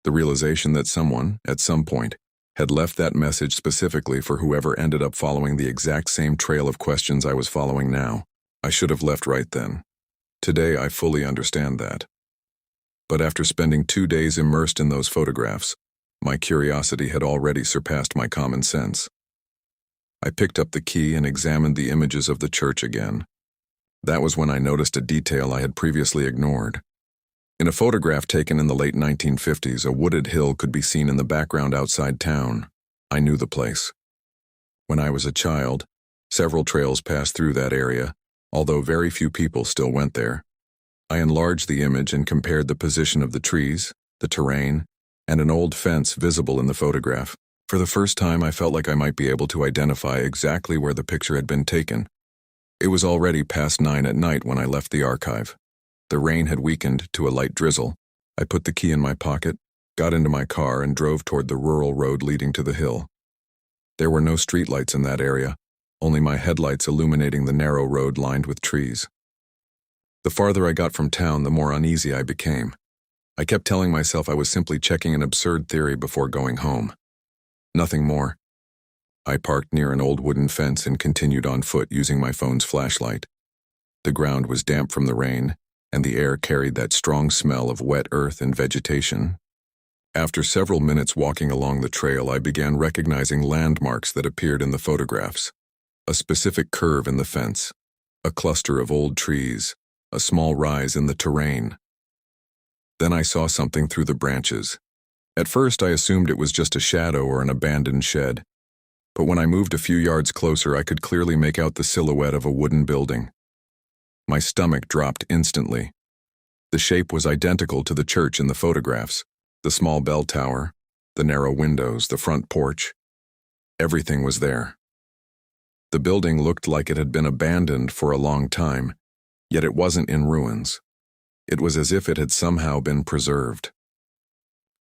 The realization that someone, at some point, had left that message specifically for whoever ended up following the exact same trail of questions I was following now. I should have left right then. Today I fully understand that. But after spending 2 days immersed in those photographs, my curiosity had already surpassed my common sense. I picked up the key and examined the images of the church again. That was when I noticed a detail I had previously ignored. In a photograph taken in the late 1950s, a wooded hill could be seen in the background outside town. I knew the place. When I was a child, several trails passed through that area, although very few people still went there. I enlarged the image and compared the position of the trees, the terrain, and an old fence visible in the photograph. For the first time, I felt like I might be able to identify exactly where the picture had been taken. It was already past 9 at night when I left the archive. The rain had weakened to a light drizzle. I put the key in my pocket, got into my car, and drove toward the rural road leading to the hill. There were no streetlights in that area, only my headlights illuminating the narrow road lined with trees. The farther I got from town, the more uneasy I became. I kept telling myself I was simply checking an absurd theory before going home. Nothing more. I parked near an old wooden fence and continued on foot using my phone's flashlight. The ground was damp from the rain, and the air carried that strong smell of wet earth and vegetation. After several minutes walking along the trail, I began recognizing landmarks that appeared in the photographs. A specific curve in the fence, a cluster of old trees, a small rise in the terrain. Then I saw something through the branches. At first, I assumed it was just a shadow or an abandoned shed. But when I moved a few yards closer, I could clearly make out the silhouette of a wooden building. My stomach dropped instantly. The shape was identical to the church in the photographs, the small bell tower, the narrow windows, the front porch. Everything was there. The building looked like it had been abandoned for a long time, yet it wasn't in ruins. It was as if it had somehow been preserved.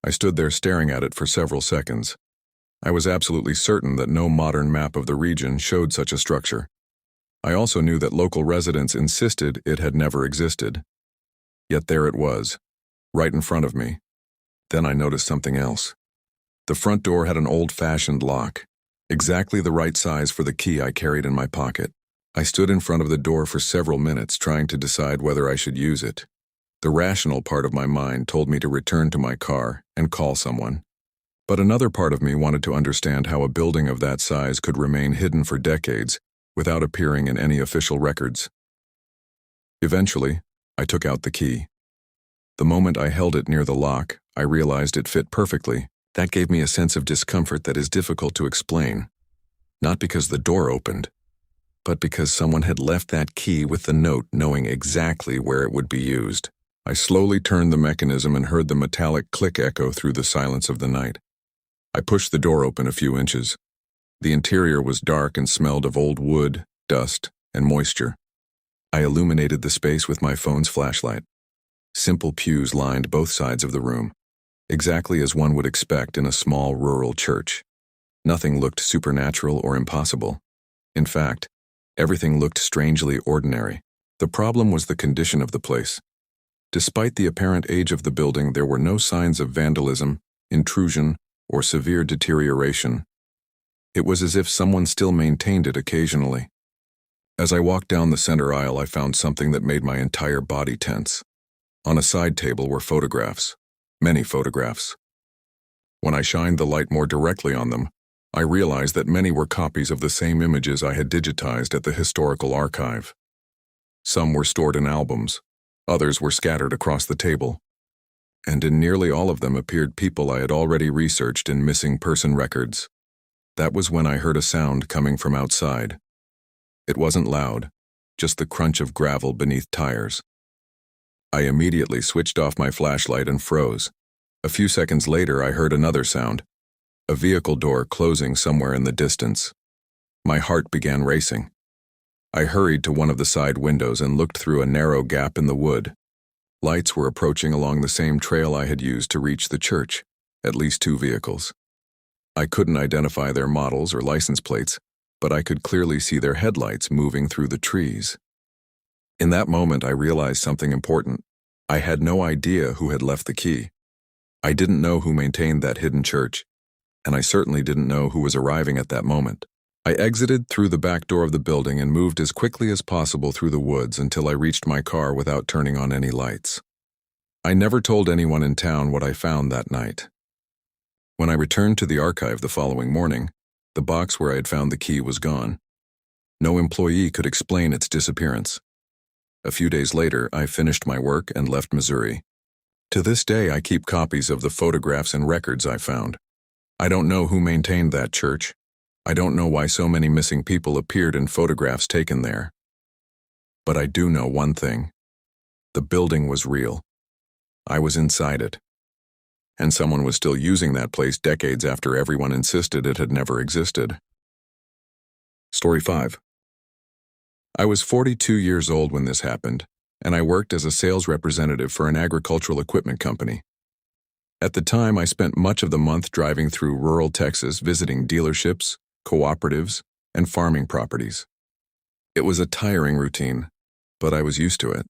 I stood there staring at it for several seconds. I was absolutely certain that no modern map of the region showed such a structure. I also knew that local residents insisted it had never existed. Yet there it was, right in front of me. Then I noticed something else. The front door had an old-fashioned lock, exactly the right size for the key I carried in my pocket. I stood in front of the door for several minutes trying to decide whether I should use it. The rational part of my mind told me to return to my car and call someone. But another part of me wanted to understand how a building of that size could remain hidden for decades without appearing in any official records. Eventually, I took out the key. The moment I held it near the lock, I realized it fit perfectly. That gave me a sense of discomfort that is difficult to explain. Not because the door opened, but because someone had left that key with the note knowing exactly where it would be used. I slowly turned the mechanism and heard the metallic click echo through the silence of the night. I pushed the door open a few inches. The interior was dark and smelled of old wood, dust, and moisture. I illuminated the space with my phone's flashlight. Simple pews lined both sides of the room, exactly as one would expect in a small rural church. Nothing looked supernatural or impossible. In fact, everything looked strangely ordinary. The problem was the condition of the place. Despite the apparent age of the building, there were no signs of vandalism, intrusion, or severe deterioration. It was as if someone still maintained it occasionally. As I walked down the center aisle, I found something that made my entire body tense. On a side table were photographs, many photographs. When I shined the light more directly on them, I realized that many were copies of the same images I had digitized at the historical archive. Some were stored in albums, others were scattered across the table, and in nearly all of them appeared people I had already researched in missing person records. That was when I heard a sound coming from outside. It wasn't loud, just the crunch of gravel beneath tires. I immediately switched off my flashlight and froze. A few seconds later, I heard another sound, a vehicle door closing somewhere in the distance. My heart began racing. I hurried to one of the side windows and looked through a narrow gap in the wood. Lights were approaching along the same trail I had used to reach the church, at least 2 vehicles. I couldn't identify their models or license plates, but I could clearly see their headlights moving through the trees. In that moment, I realized something important. I had no idea who had left the key. I didn't know who maintained that hidden church, and I certainly didn't know who was arriving at that moment. I exited through the back door of the building and moved as quickly as possible through the woods until I reached my car without turning on any lights. I never told anyone in town what I found that night. When I returned to the archive the following morning, the box where I had found the key was gone. No employee could explain its disappearance. A few days later, I finished my work and left Missouri. To this day, I keep copies of the photographs and records I found. I don't know who maintained that church. I don't know why so many missing people appeared in photographs taken there. But I do know one thing. The building was real. I was inside it. And someone was still using that place decades after everyone insisted it had never existed. Story 5. I was 42 years old when this happened, and I worked as a sales representative for an agricultural equipment company. At the time, I spent much of the month driving through rural Texas visiting dealerships, cooperatives, and farming properties. It was a tiring routine, but I was used to it.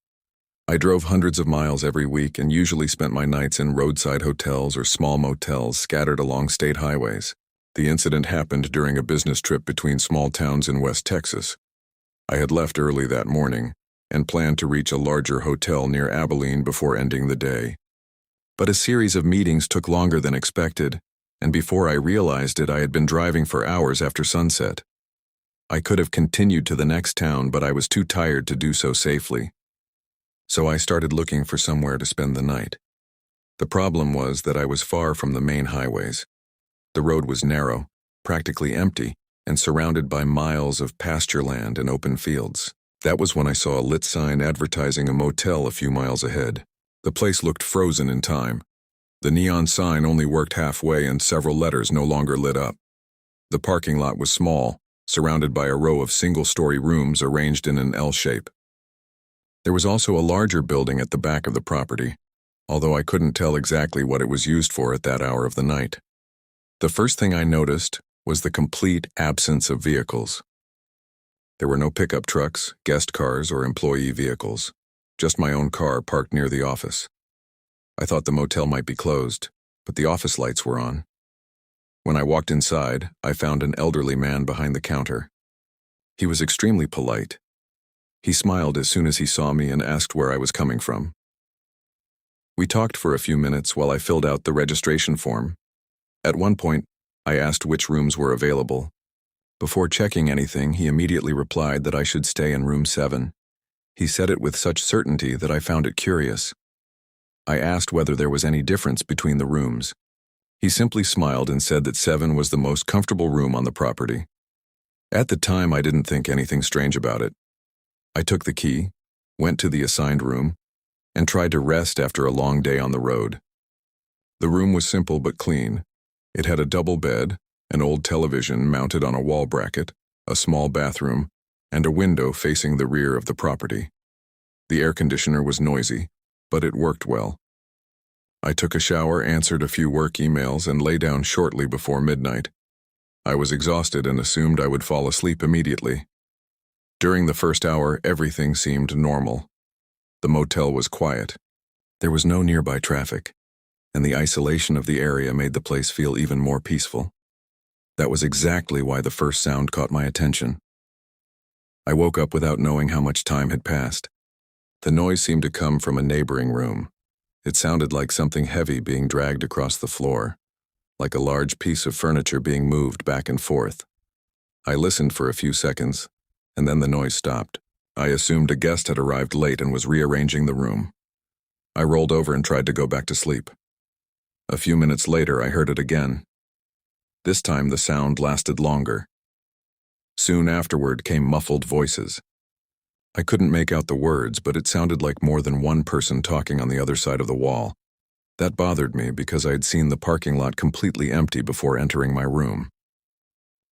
I drove hundreds of miles every week and usually spent my nights in roadside hotels or small motels scattered along state highways. The incident happened during a business trip between small towns in West Texas. I had left early that morning and planned to reach a larger hotel near Abilene before ending the day. But a series of meetings took longer than expected, and before I realized it, I had been driving for hours after sunset. I could have continued to the next town, but I was too tired to do so safely. So I started looking for somewhere to spend the night. The problem was that I was far from the main highways. The road was narrow, practically empty, and surrounded by miles of pasture land and open fields. That was when I saw a lit sign advertising a motel a few miles ahead. The place looked frozen in time. The neon sign only worked halfway and several letters no longer lit up. The parking lot was small, surrounded by a row of single-story rooms arranged in an L shape. There was also a larger building at the back of the property, although I couldn't tell exactly what it was used for at that hour of the night. The first thing I noticed was the complete absence of vehicles. There were no pickup trucks, guest cars, or employee vehicles, just my own car parked near the office. I thought the motel might be closed, but the office lights were on. When I walked inside, I found an elderly man behind the counter. He was extremely polite. He smiled as soon as he saw me and asked where I was coming from. We talked for a few minutes while I filled out the registration form. At one point, I asked which rooms were available. Before checking anything, he immediately replied that I should stay in room 7. He said it with such certainty that I found it curious. I asked whether there was any difference between the rooms. He simply smiled and said that 7 was the most comfortable room on the property. At the time, I didn't think anything strange about it. I took the key, went to the assigned room, and tried to rest after a long day on the road. The room was simple but clean. It had a double bed, an old television mounted on a wall bracket, a small bathroom, and a window facing the rear of the property. The air conditioner was noisy, but it worked well. I took a shower, answered a few work emails, and lay down shortly before midnight. I was exhausted and assumed I would fall asleep immediately. During the first hour, everything seemed normal. The motel was quiet. There was no nearby traffic, and the isolation of the area made the place feel even more peaceful. That was exactly why the first sound caught my attention. I woke up without knowing how much time had passed. The noise seemed to come from a neighboring room. It sounded like something heavy being dragged across the floor, like a large piece of furniture being moved back and forth. I listened for a few seconds, and then the noise stopped. I assumed a guest had arrived late and was rearranging the room. I rolled over and tried to go back to sleep. A few minutes later, I heard it again. This time, the sound lasted longer. Soon afterward came muffled voices. I couldn't make out the words, but it sounded like more than one person talking on the other side of the wall. That bothered me because I had seen the parking lot completely empty before entering my room.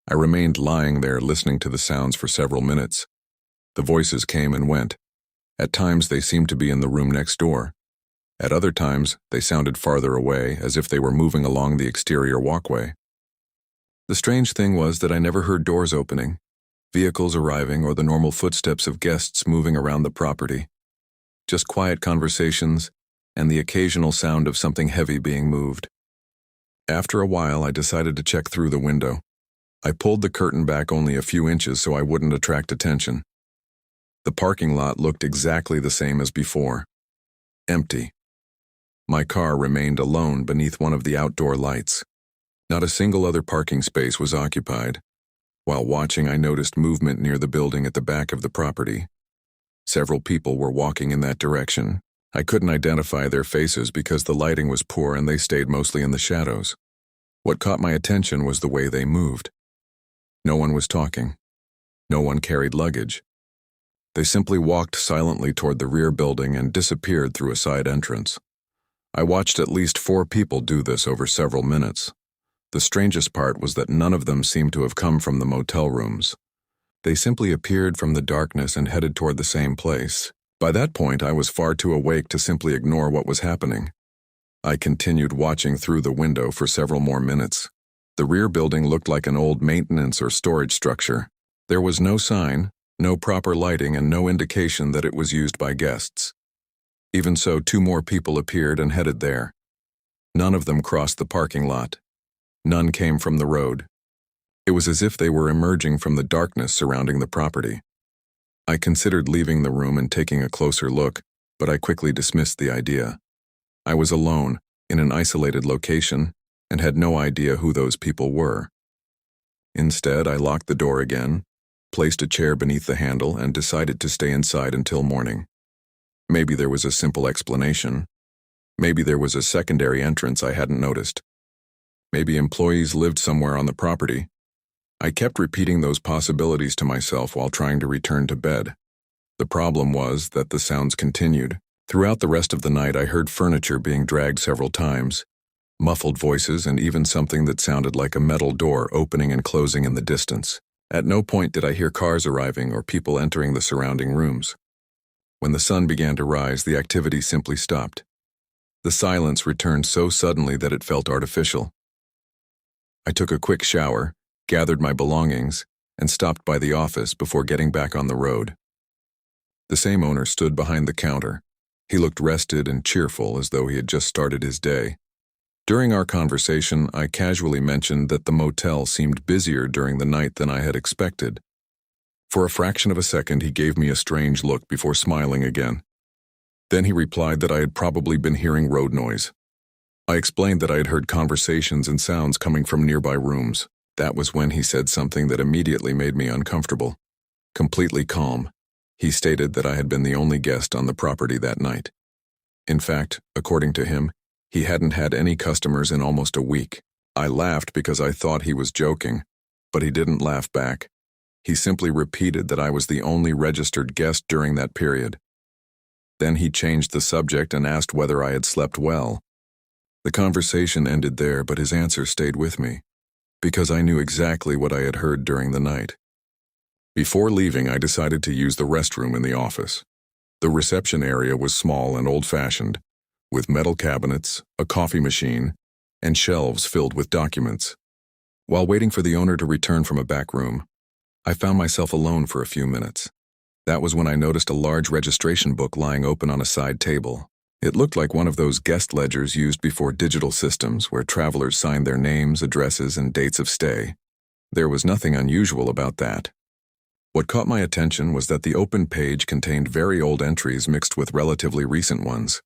I remained lying there listening to the sounds for several minutes. The voices came and went. At times they seemed to be in the room next door. At other times they sounded farther away, as if they were moving along the exterior walkway. The strange thing was that I never heard doors opening, vehicles arriving, or the normal footsteps of guests moving around the property. Just quiet conversations and the occasional sound of something heavy being moved. After a while, I decided to check through the window. I pulled the curtain back only a few inches so I wouldn't attract attention. The parking lot looked exactly the same as before. Empty. My car remained alone beneath one of the outdoor lights. Not a single other parking space was occupied. While watching, I noticed movement near the building at the back of the property. Several people were walking in that direction. I couldn't identify their faces because the lighting was poor and they stayed mostly in the shadows. What caught my attention was the way they moved. No one was talking. No one carried luggage. They simply walked silently toward the rear building and disappeared through a side entrance. I watched at least 4 people do this over several minutes. The strangest part was that none of them seemed to have come from the motel rooms. They simply appeared from the darkness and headed toward the same place. By that point, I was far too awake to simply ignore what was happening. I continued watching through the window for several more minutes. The rear building looked like an old maintenance or storage structure. There was no sign, no proper lighting, and no indication that it was used by guests. Even so, 2 more people appeared and headed there. None of them crossed the parking lot. None came from the road. It was as if they were emerging from the darkness surrounding the property. I considered leaving the room and taking a closer look, but I quickly dismissed the idea. I was alone, in an isolated location, and had no idea who those people were. Instead, I locked the door again, placed a chair beneath the handle, and decided to stay inside until morning. Maybe there was a simple explanation. Maybe there was a secondary entrance I hadn't noticed. Maybe employees lived somewhere on the property. I kept repeating those possibilities to myself while trying to return to bed. The problem was that the sounds continued. Throughout the rest of the night, I heard furniture being dragged several times, muffled voices, and even something that sounded like a metal door opening and closing in the distance. At no point did I hear cars arriving or people entering the surrounding rooms. When the sun began to rise, the activity simply stopped. The silence returned so suddenly that it felt artificial. I took a quick shower, gathered my belongings, and stopped by the office before getting back on the road. The same owner stood behind the counter, He looked rested and cheerful, as though he had just started his day. During our conversation, I casually mentioned that the motel seemed busier during the night than I had expected. For a fraction of a second, he gave me a strange look before smiling again. Then he replied that I had probably been hearing road noise. I explained that I had heard conversations and sounds coming from nearby rooms. That was when he said something that immediately made me uncomfortable. Completely calm, he stated that I had been the only guest on the property that night. In fact, according to him, he hadn't had any customers in almost a week. I laughed because I thought he was joking, but he didn't laugh back. He simply repeated that I was the only registered guest during that period. Then he changed the subject and asked whether I had slept well. The conversation ended there, but his answer stayed with me, because I knew exactly what I had heard during the night. Before leaving, I decided to use the restroom in the office. The reception area was small and old-fashioned, with metal cabinets, a coffee machine, and shelves filled with documents. While waiting for the owner to return from a back room, I found myself alone for a few minutes. That was when I noticed a large registration book lying open on a side table. It looked like one of those guest ledgers used before digital systems where travelers signed their names, addresses, and dates of stay. There was nothing unusual about that. What caught my attention was that the open page contained very old entries mixed with relatively recent ones.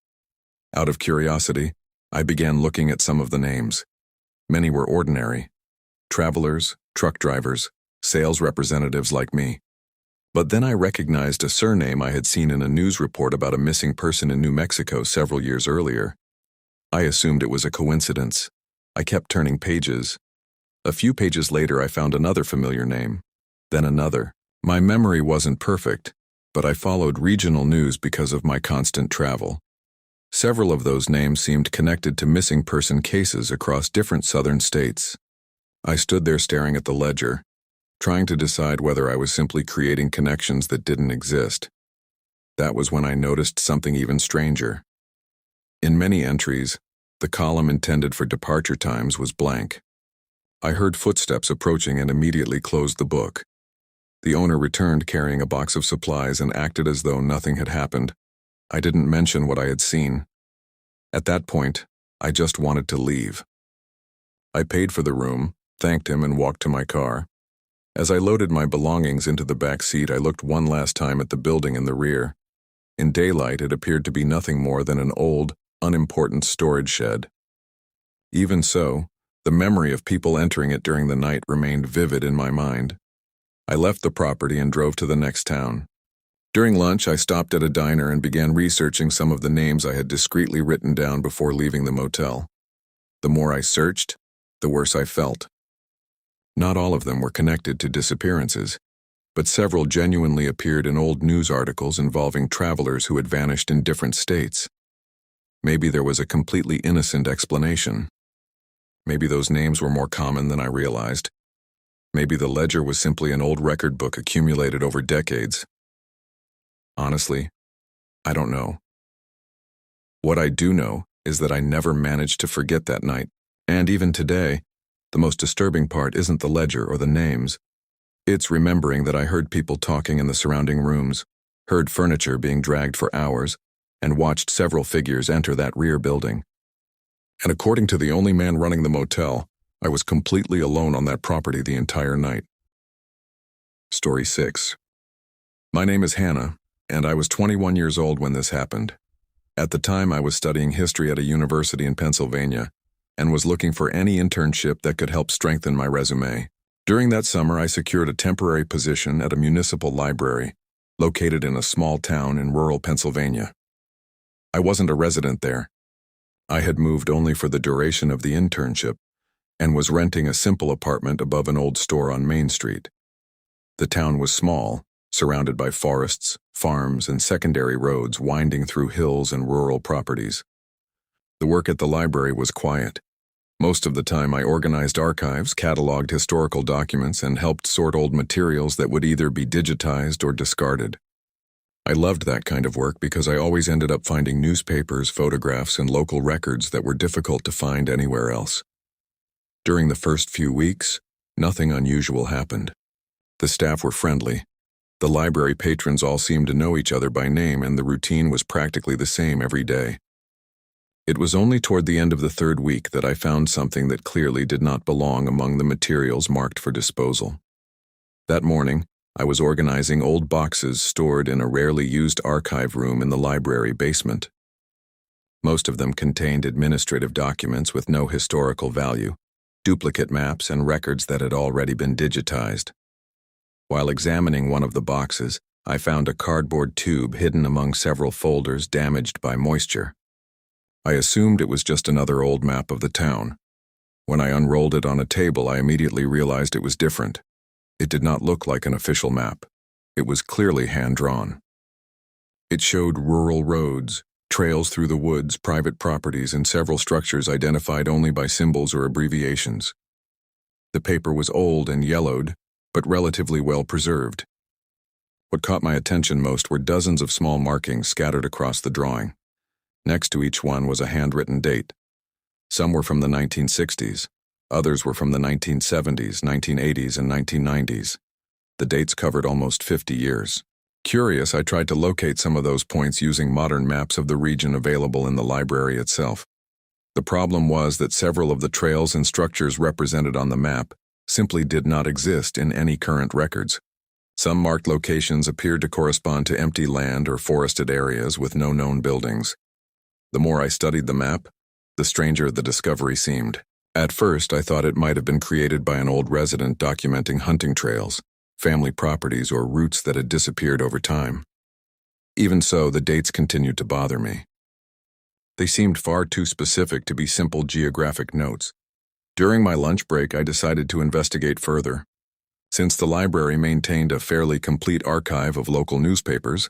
Out of curiosity, I began looking at some of the names. Many were ordinary: travelers, truck drivers, sales representatives like me. But then I recognized a surname I had seen in a news report about a missing person in New Mexico several years earlier. I assumed it was a coincidence. I kept turning pages. A few pages later, I found another familiar name, then another. My memory wasn't perfect, but I followed regional news because of my constant travel. Several of those names seemed connected to missing person cases across different southern states. I stood there staring at the ledger, trying to decide whether I was simply creating connections that didn't exist. That was when I noticed something even stranger. In many entries, the column intended for departure times was blank. I heard footsteps approaching and immediately closed the book. The owner returned carrying a box of supplies and acted as though nothing had happened. I didn't mention what I had seen. At that point, I just wanted to leave. I paid for the room, thanked him, and walked to my car. As I loaded my belongings into the back seat, I looked one last time at the building in the rear. In daylight, it appeared to be nothing more than an old, unimportant storage shed. Even so, the memory of people entering it during the night remained vivid in my mind. I left the property and drove to the next town. During lunch, I stopped at a diner and began researching some of the names I had discreetly written down before leaving the motel. The more I searched, the worse I felt. Not all of them were connected to disappearances, but several genuinely appeared in old news articles involving travelers who had vanished in different states. Maybe there was a completely innocent explanation. Maybe those names were more common than I realized. Maybe the ledger was simply an old record book accumulated over decades. Honestly, I don't know. What I do know is that I never managed to forget that night, and even today, the most disturbing part isn't the ledger or the names. It's remembering that I heard people talking in the surrounding rooms, heard furniture being dragged for hours, and watched several figures enter that rear building. And according to the only man running the motel, I was completely alone on that property the entire night. Story 6. My name is Hannah, and I was 21 years old when this happened. At the time, I was studying history at a university in Pennsylvania and was looking for any internship that could help strengthen my resume. During that summer, I secured a temporary position at a municipal library located in a small town in rural Pennsylvania. I wasn't a resident there. I had moved only for the duration of the internship and was renting a simple apartment above an old store on Main Street. The town was small, surrounded by forests, farms, and secondary roads winding through hills and rural properties. The work at the library was quiet. Most of the time, I organized archives, cataloged historical documents, and helped sort old materials that would either be digitized or discarded. I loved that kind of work because I always ended up finding newspapers, photographs, and local records that were difficult to find anywhere else. During the first few weeks, nothing unusual happened. The staff were friendly. The library patrons all seemed to know each other by name, and the routine was practically the same every day. It was only toward the end of the third week that I found something that clearly did not belong among the materials marked for disposal. That morning, I was organizing old boxes stored in a rarely used archive room in the library basement. Most of them contained administrative documents with no historical value, duplicate maps, and records that had already been digitized. While examining one of the boxes, I found a cardboard tube hidden among several folders damaged by moisture. I assumed it was just another old map of the town. When I unrolled it on a table, I immediately realized it was different. It did not look like an official map. It was clearly hand-drawn. It showed rural roads, trails through the woods, private properties, and several structures identified only by symbols or abbreviations. The paper was old and yellowed, but relatively well preserved. What caught my attention most were dozens of small markings scattered across the drawing. Next to each one was a handwritten date. Some were from the 1960s, others were from the 1970s, 1980s, and 1990s. The dates covered almost 50 years. Curious, I tried to locate some of those points using modern maps of the region available in the library itself. The problem was that several of the trails and structures represented on the map simply did not exist in any current records. Some marked locations appeared to correspond to empty land or forested areas with no known buildings. The more I studied the map, the stranger the discovery seemed. At first, I thought it might have been created by an old resident documenting hunting trails, family properties, or routes that had disappeared over time. Even so, the dates continued to bother me. They seemed far too specific to be simple geographic notes. During my lunch break, I decided to investigate further. Since the library maintained a fairly complete archive of local newspapers,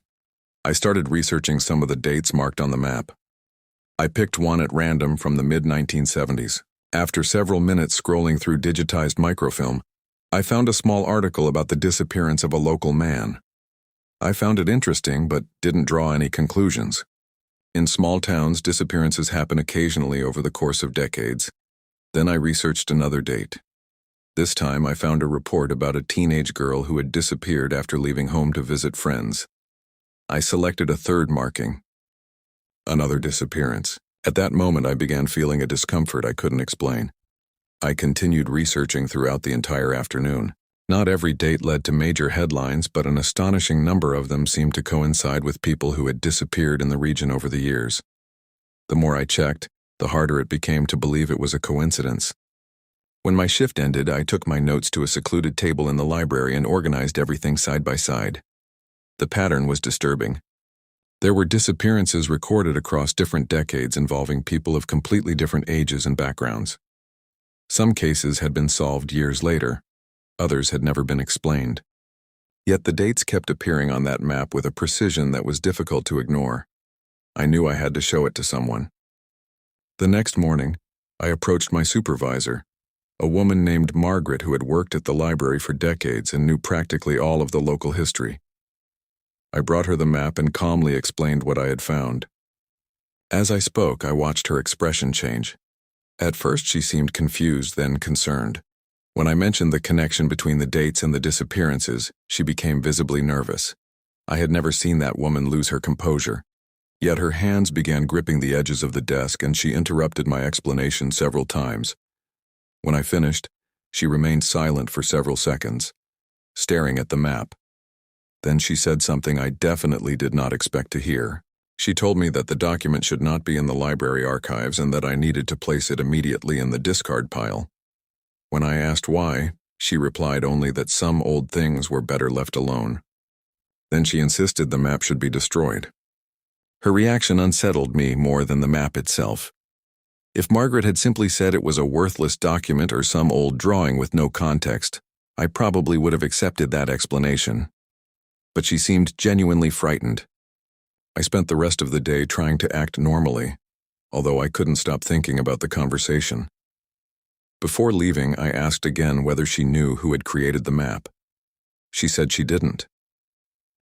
I started researching some of the dates marked on the map. I picked one at random from the mid-1970s. After several minutes scrolling through digitized microfilm, I found a small article about the disappearance of a local man. I found it interesting, but didn't draw any conclusions. In small towns, disappearances happen occasionally over the course of decades. Then I researched another date. This time I found a report about a teenage girl who had disappeared after leaving home to visit friends. I selected a third marking. Another disappearance. At that moment, I began feeling a discomfort I couldn't explain. I continued researching throughout the entire afternoon. Not every date led to major headlines, but an astonishing number of them seemed to coincide with people who had disappeared in the region over the years. The more I checked, the harder it became to believe it was a coincidence. When my shift ended, I took my notes to a secluded table in the library and organized everything side by side. The pattern was disturbing. There were disappearances recorded across different decades involving people of completely different ages and backgrounds. Some cases had been solved years later. Others had never been explained. Yet the dates kept appearing on that map with a precision that was difficult to ignore. I knew I had to show it to someone. The next morning, I approached my supervisor, a woman named Margaret who had worked at the library for decades and knew practically all of the local history. I brought her the map and calmly explained what I had found. As I spoke, I watched her expression change. At first, she seemed confused, then concerned. When I mentioned the connection between the dates and the disappearances, she became visibly nervous. I had never seen that woman lose her composure. Yet her hands began gripping the edges of the desk, and she interrupted my explanation several times. When I finished, she remained silent for several seconds, staring at the map. Then she said something I definitely did not expect to hear. She told me that the document should not be in the library archives and that I needed to place it immediately in the discard pile. When I asked why, she replied only that some old things were better left alone. Then she insisted the map should be destroyed. Her reaction unsettled me more than the map itself. If Margaret had simply said it was a worthless document or some old drawing with no context, I probably would have accepted that explanation. But she seemed genuinely frightened. I spent the rest of the day trying to act normally, although I couldn't stop thinking about the conversation. Before leaving, I asked again whether she knew who had created the map. She said she didn't.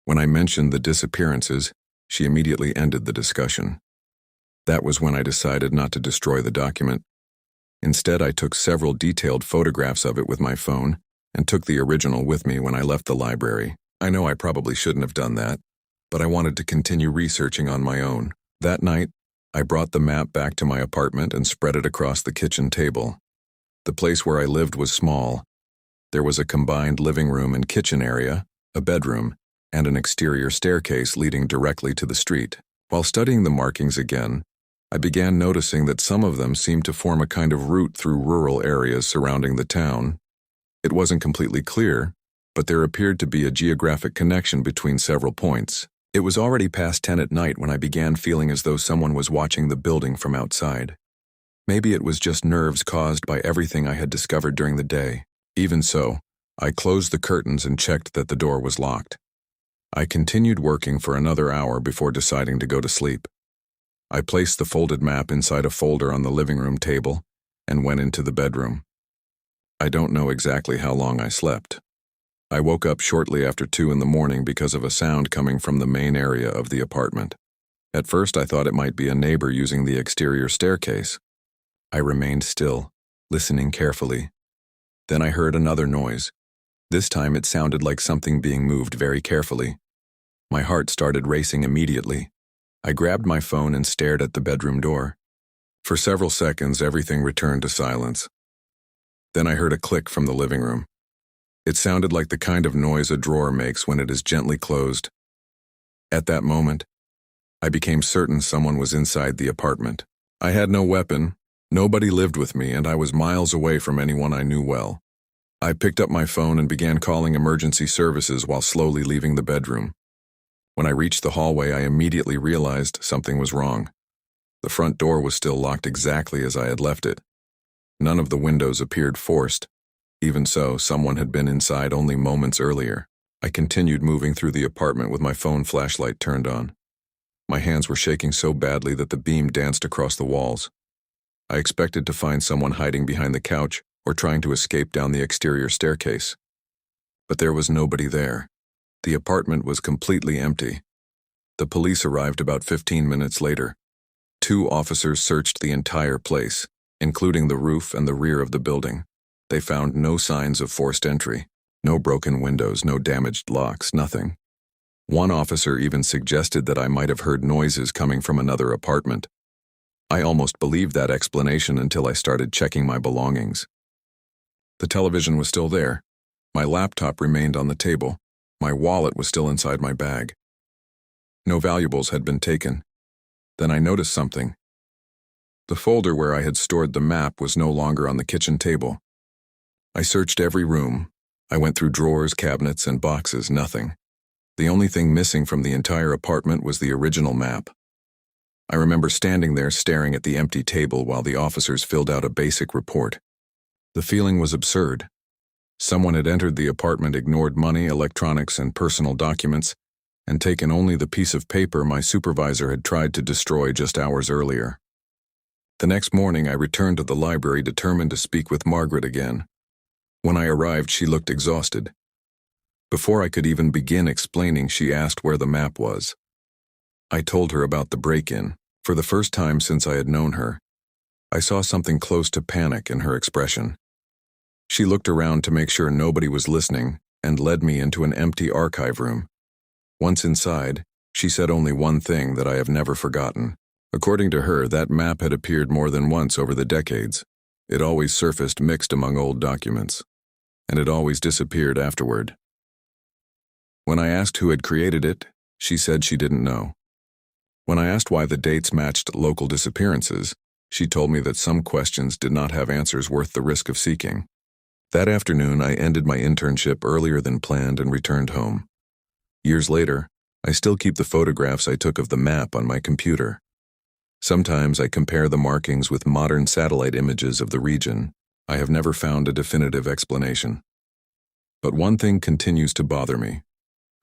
When I mentioned the disappearances, she immediately ended the discussion. That was when I decided not to destroy the document. Instead, I took several detailed photographs of it with my phone and took the original with me when I left the library. I know I probably shouldn't have done that, but I wanted to continue researching on my own. That night, I brought the map back to my apartment and spread it across the kitchen table. The place where I lived was small. There was a combined living room and kitchen area, a bedroom, and an exterior staircase leading directly to the street. While studying the markings again, I began noticing that some of them seemed to form a kind of route through rural areas surrounding the town. It wasn't completely clear, but there appeared to be a geographic connection between several points. It was already past 10 at night when I began feeling as though someone was watching the building from outside. Maybe it was just nerves caused by everything I had discovered during the day. Even so, I closed the curtains and checked that the door was locked. I continued working for another hour before deciding to go to sleep. I placed the folded map inside a folder on the living room table and went into the bedroom. I don't know exactly how long I slept. I woke up shortly after 2 in the morning because of a sound coming from the main area of the apartment. At first I thought it might be a neighbor using the exterior staircase. I remained still, listening carefully. Then I heard another noise. This time it sounded like something being moved very carefully. My heart started racing immediately. I grabbed my phone and stared at the bedroom door. For several seconds, everything returned to silence. Then I heard a click from the living room. It sounded like the kind of noise a drawer makes when it is gently closed. At that moment, I became certain someone was inside the apartment. I had no weapon, nobody lived with me, and I was miles away from anyone I knew well. I picked up my phone and began calling emergency services while slowly leaving the bedroom. When I reached the hallway, I immediately realized something was wrong. The front door was still locked exactly as I had left it. None of the windows appeared forced. Even so, someone had been inside only moments earlier. I continued moving through the apartment with my phone flashlight turned on. My hands were shaking so badly that the beam danced across the walls. I expected to find someone hiding behind the couch or trying to escape down the exterior staircase. But there was nobody there. The apartment was completely empty. The police arrived about 15 minutes later. 2 officers searched the entire place, including the roof and the rear of the building. They found no signs of forced entry, no broken windows, no damaged locks, nothing. One officer even suggested that I might have heard noises coming from another apartment. I almost believed that explanation until I started checking my belongings. The television was still there. My laptop remained on the table. My wallet was still inside my bag. No valuables had been taken. Then I noticed something. The folder where I had stored the map was no longer on the kitchen table. I searched every room. I went through drawers, cabinets, and boxes, nothing. The only thing missing from the entire apartment was the original map. I remember standing there staring at the empty table while the officers filled out a basic report. The feeling was absurd. Someone had entered the apartment, ignored money, electronics, and personal documents, and taken only the piece of paper my supervisor had tried to destroy just hours earlier. The next morning, I returned to the library determined to speak with Margaret again. When I arrived, she looked exhausted. Before I could even begin explaining, she asked where the map was. I told her about the break-in. For the first time since I had known her, I saw something close to panic in her expression. She looked around to make sure nobody was listening and led me into an empty archive room. Once inside, she said only one thing that I have never forgotten. According to her, that map had appeared more than once over the decades. It always surfaced mixed among old documents, and it always disappeared afterward. When I asked who had created it, she said she didn't know. When I asked why the dates matched local disappearances, she told me that some questions did not have answers worth the risk of seeking. That afternoon, I ended my internship earlier than planned and returned home. Years later, I still keep the photographs I took of the map on my computer. Sometimes I compare the markings with modern satellite images of the region. I have never found a definitive explanation. But one thing continues to bother me.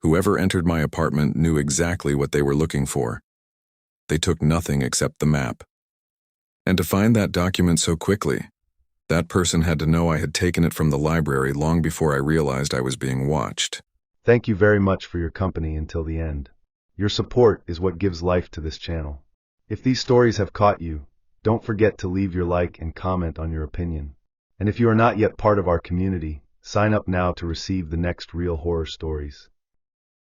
Whoever entered my apartment knew exactly what they were looking for. They took nothing except the map. And to find that document so quickly, that person had to know I had taken it from the library long before I realized I was being watched. Thank you very much for your company until the end. Your support is what gives life to this channel. If these stories have caught you, don't forget to leave your like and comment on your opinion. And if you are not yet part of our community, sign up now to receive the next real horror stories.